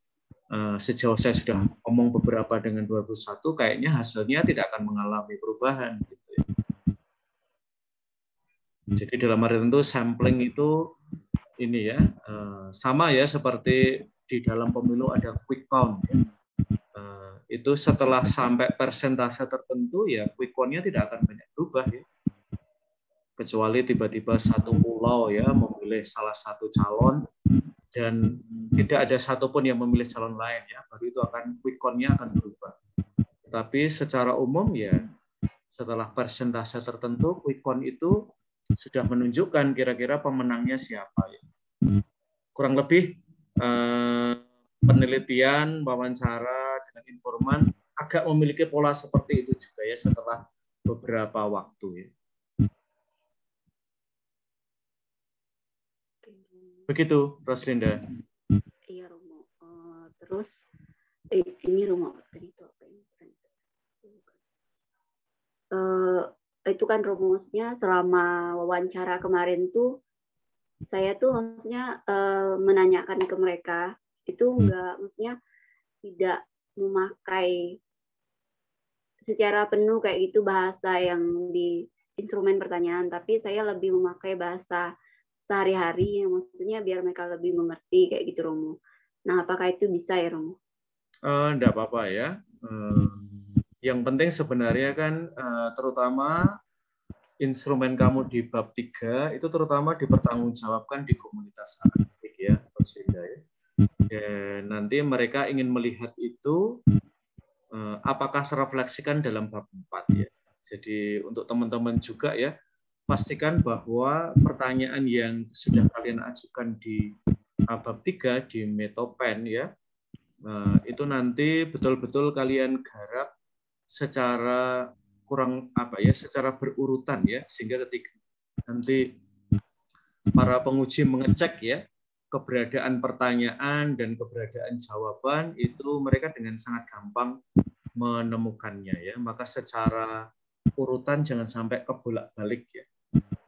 sejauh saya sudah ngomong beberapa dengan 2021 kayaknya hasilnya tidak akan mengalami perubahan gitu ya. Jadi dalam arti tentu sampling itu ini ya sama ya seperti di dalam pemilu ada quick count ya. Itu setelah sampai persentase tertentu ya quick count-nya tidak akan banyak berubah ya. Kecuali tiba-tiba satu pulau ya memilih salah satu calon dan tidak ada satupun yang memilih calon lain ya, baru itu akan quick count-nya akan berubah. Tetapi secara umum ya setelah persentase tertentu quick count itu sudah menunjukkan kira-kira pemenangnya siapa ya. Kurang lebih penelitian, wawancara dan dengan informan agak memiliki pola seperti itu juga ya setelah beberapa waktu ya. Begitu, Roslinda. Iya, Romo. Terus ini Romo tadi itu apa ini? Itu kan Romo, maksudnya selama wawancara kemarin tuh saya tuh maksudnya menanyakan ke mereka itu enggak, maksudnya tidak memakai secara penuh kayak gitu bahasa yang di instrumen pertanyaan, tapi saya lebih memakai bahasa sehari-hari yang maksudnya biar mereka lebih mengerti kayak gitu, Romo. Nah, apakah itu bisa ya, Romo? Enggak apa-apa ya. Yang penting sebenarnya kan terutama instrumen kamu di bab 3 itu terutama dipertanggungjawabkan di komunitas akademik ya, Mas Linda ya. Dan nanti mereka ingin melihat itu apakah terefleksikan dalam bab 4 ya. Jadi untuk teman-teman juga ya, pastikan bahwa pertanyaan yang sudah kalian ajukan di bab 3 di Metopen ya, itu nanti betul-betul kalian garap secara secara berurutan ya, sehingga ketika nanti para penguji mengecek ya keberadaan pertanyaan dan keberadaan jawaban, itu mereka dengan sangat gampang menemukannya ya. Maka secara urutan jangan sampai kebolak-balik ya,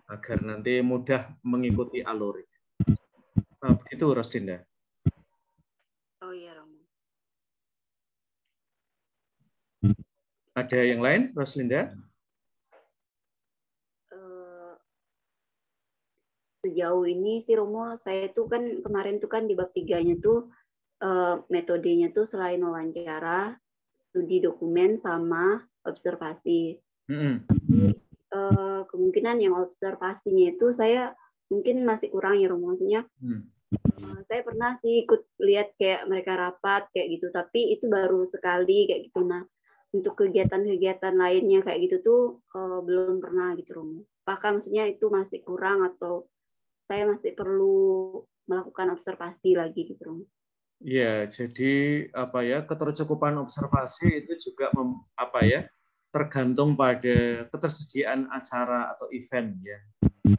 agar nanti mudah mengikuti alur. Nah, begitu Roslinda. Oh iya, Romo. Ada yang lain, Roslinda? Sejauh ini sih Romo, saya tuh kan kemarin tuh kan di bab 3-nya tuh metodenya tuh selain wawancara, studi dokumen sama observasi. Tapi kemungkinan yang observasinya itu saya mungkin masih kurang ya Romo, maksudnya. Saya pernah sih ikut lihat kayak mereka rapat kayak gitu, tapi itu baru sekali kayak gitu. Nah, untuk kegiatan-kegiatan lainnya kayak gitu tuh belum pernah gitu, Romo. Apakah maksudnya itu masih kurang atau saya masih perlu melakukan observasi lagi gitu, Romo? Ya, jadi ketercukupan observasi itu juga tergantung pada ketersediaan acara atau event ya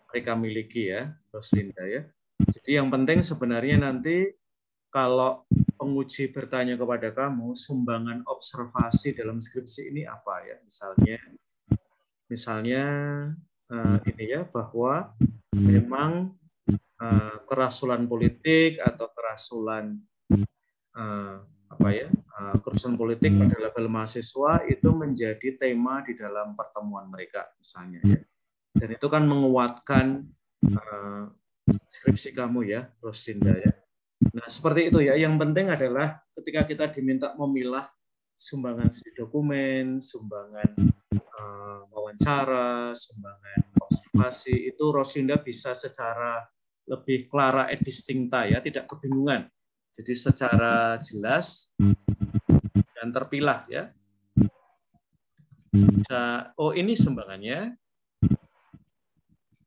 mereka miliki ya, Roslinda ya. Jadi yang penting sebenarnya nanti kalau penguji bertanya kepada kamu sumbangan observasi dalam skripsi ini apa ya, misalnya ini ya, bahwa memang kerasulan politik atau kerasulan kerusuhan politik pada level mahasiswa itu menjadi tema di dalam pertemuan mereka misalnya ya. Dan itu kan menguatkan skripsi kamu ya, Roslinda ya. Nah, seperti itu ya. Yang penting adalah ketika kita diminta memilah sumbangan studi dokumen, sumbangan wawancara, sumbangan observasi, itu Roslinda bisa secara lebih clara et distincta ya, tidak kebingungan. Jadi secara jelas dan terpilah ya. Bisa, oh ini sumbangannya,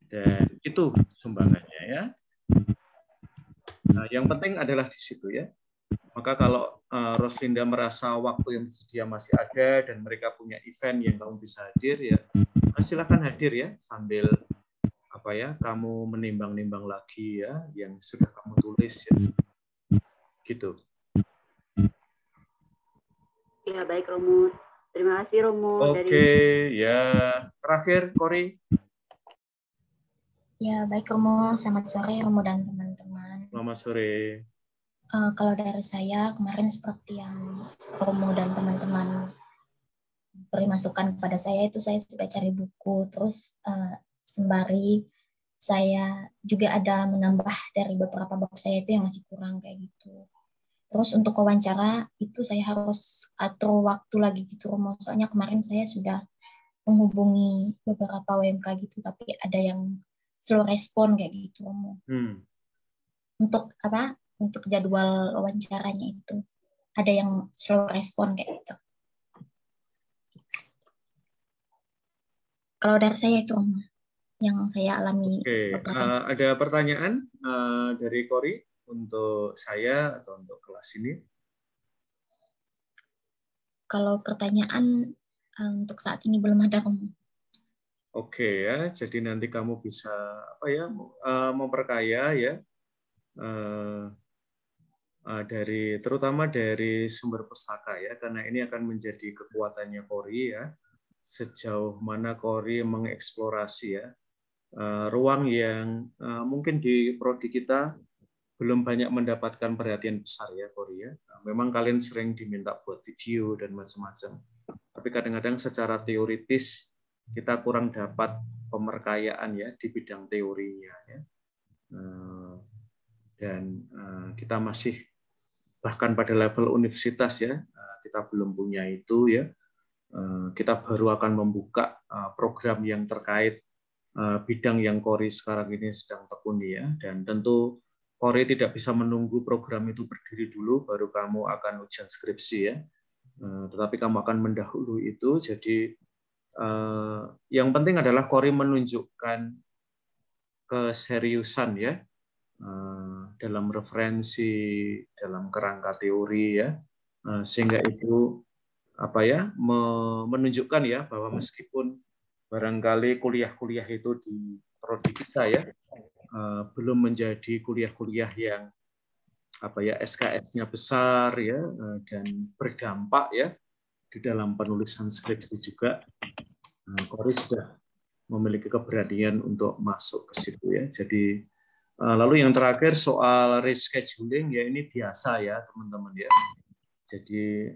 dan itu sumbangannya ya. Nah, yang penting adalah di situ ya. Maka kalau Roslinda merasa waktu yang tersedia masih ada dan mereka punya event yang kamu bisa hadir ya, silakan hadir ya, sambil kamu menimbang-nimbang lagi ya yang sudah kamu tulis ya. Gitu. Ya, baik Romo. Terima kasih Romo. Oke, ya. Terakhir, Kori. Ya, baik Romo. Selamat sore Romo dan teman-teman. Selamat sore. Kalau dari saya, kemarin seperti yang Romo dan teman-teman beri masukan kepada saya, itu saya sudah cari buku, terus sembari saya juga ada menambah dari beberapa bab saya itu yang masih kurang kayak gitu. Terus untuk wawancara, itu saya harus atur waktu lagi gitu, Romo. Soalnya kemarin saya sudah menghubungi beberapa WMK gitu, tapi ada yang slow respon kayak gitu, Romo. Untuk jadwal wawancaranya itu ada yang slow respon kayak gitu. Kalau dari saya itu yang saya alami. Oke, ada pertanyaan dari Kori untuk saya atau untuk kelas ini? kalau pertanyaan untuk saat ini belum ada, Romo. Oke ya, jadi nanti kamu bisa memperkaya ya terutama dari sumber pustaka ya, karena ini akan menjadi kekuatannya Kori ya, sejauh mana Kori mengeksplorasi ya ruang yang mungkin di prodi kita belum banyak mendapatkan perhatian besar ya Kori ya. Memang kalian sering diminta buat video dan macam-macam, tapi kadang-kadang secara teoritis kita kurang dapat pemerkayaan ya di bidang teorinya ya. Dan kita masih bahkan pada level universitas ya, kita belum punya itu ya. Kita baru akan membuka program yang terkait bidang yang Kori sekarang ini sedang tekuni ya, dan tentu Kori tidak bisa menunggu program itu berdiri dulu baru kamu akan ujian skripsi ya, tetapi kamu akan mendahului itu. Jadi yang penting adalah Kori menunjukkan keseriusan ya dalam referensi, dalam kerangka teori ya, sehingga itu menunjukkan ya bahwa meskipun barangkali kuliah-kuliah itu di prodi kita ya belum menjadi kuliah-kuliah yang SKS-nya besar ya dan berdampak ya di dalam penulisan skripsi juga, Kori sudah memiliki keberanian untuk masuk ke situ ya. Jadi lalu yang terakhir soal rescheduling ya, ini biasa ya teman-teman ya. Jadi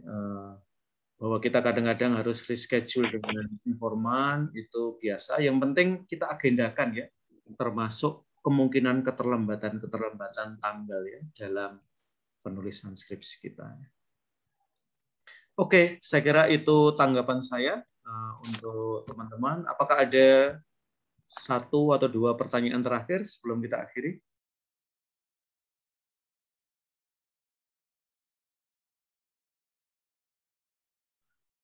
bahwa kita kadang-kadang harus reschedule dengan informan itu biasa. Yang penting kita agendakan ya, termasuk kemungkinan keterlambatan tanggal ya dalam penulisan skripsi kita. Oke, saya kira itu tanggapan saya untuk teman-teman. Apakah ada 1 atau 2 pertanyaan terakhir sebelum kita akhiri?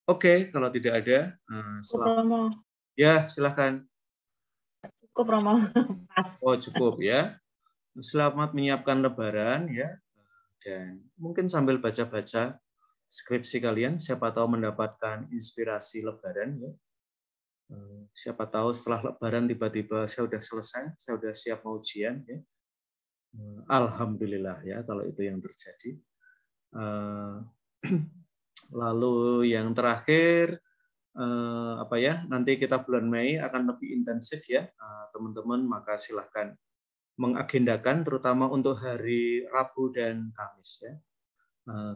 Oke, kalau tidak ada, selamat. Ya, silakan. Cukup, Romo. Oh, cukup ya. Selamat menyiapkan Lebaran ya, dan mungkin sambil baca-baca skripsi kalian, siapa tahu mendapatkan inspirasi Lebaran ya. Siapa tahu setelah Lebaran tiba-tiba saya udah selesai, saya udah siap mau ujian ya. Alhamdulillah ya kalau itu yang terjadi. Lalu yang terakhir nanti kita bulan Mei akan lebih intensif ya teman-teman, maka silahkan mengagendakan terutama untuk hari Rabu dan Kamis ya.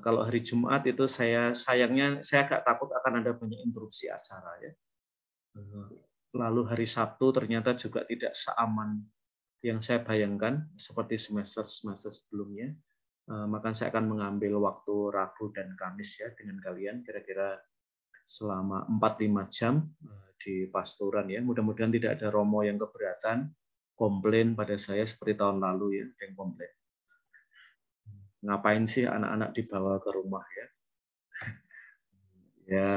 Kalau hari Jumat itu sayangnya saya agak takut akan ada banyak interupsi acara ya. Lalu hari Sabtu ternyata juga tidak seaman yang saya bayangkan seperti semester-semester sebelumnya. Maka saya akan mengambil waktu Rabu dan Kamis ya dengan kalian kira-kira selama 4-5 jam di pastoran ya. Mudah-mudahan tidak ada Romo yang keberatan, komplain pada saya seperti tahun lalu ya, yang komplain. Ngapain sih anak-anak dibawa ke rumah ya? Ya,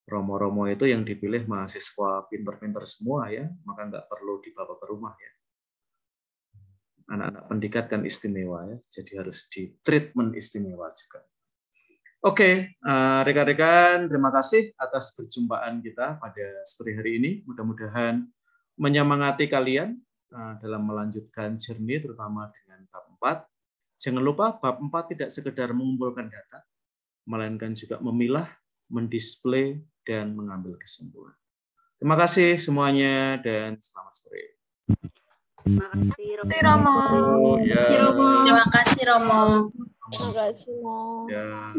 Romo-romo itu yang dipilih mahasiswa pinter-pinter semua ya, maka nggak perlu dibawa ke rumah ya. Anak-anak pendidikan kan istimewa ya, jadi harus di treatment istimewa juga. Oke, rekan-rekan, terima kasih atas perjumpaan kita pada sore hari ini. Mudah-mudahan menyemangati kalian dalam melanjutkan journey, terutama dengan bab 4. Jangan lupa bab 4 tidak sekedar mengumpulkan data, melainkan juga memilah, mendisplay, dan mengambil kesimpulan. Terima kasih semuanya dan selamat sore. Terima kasih Romo. Ya. Terima kasih Romo. Terima kasih, Romo. Ya.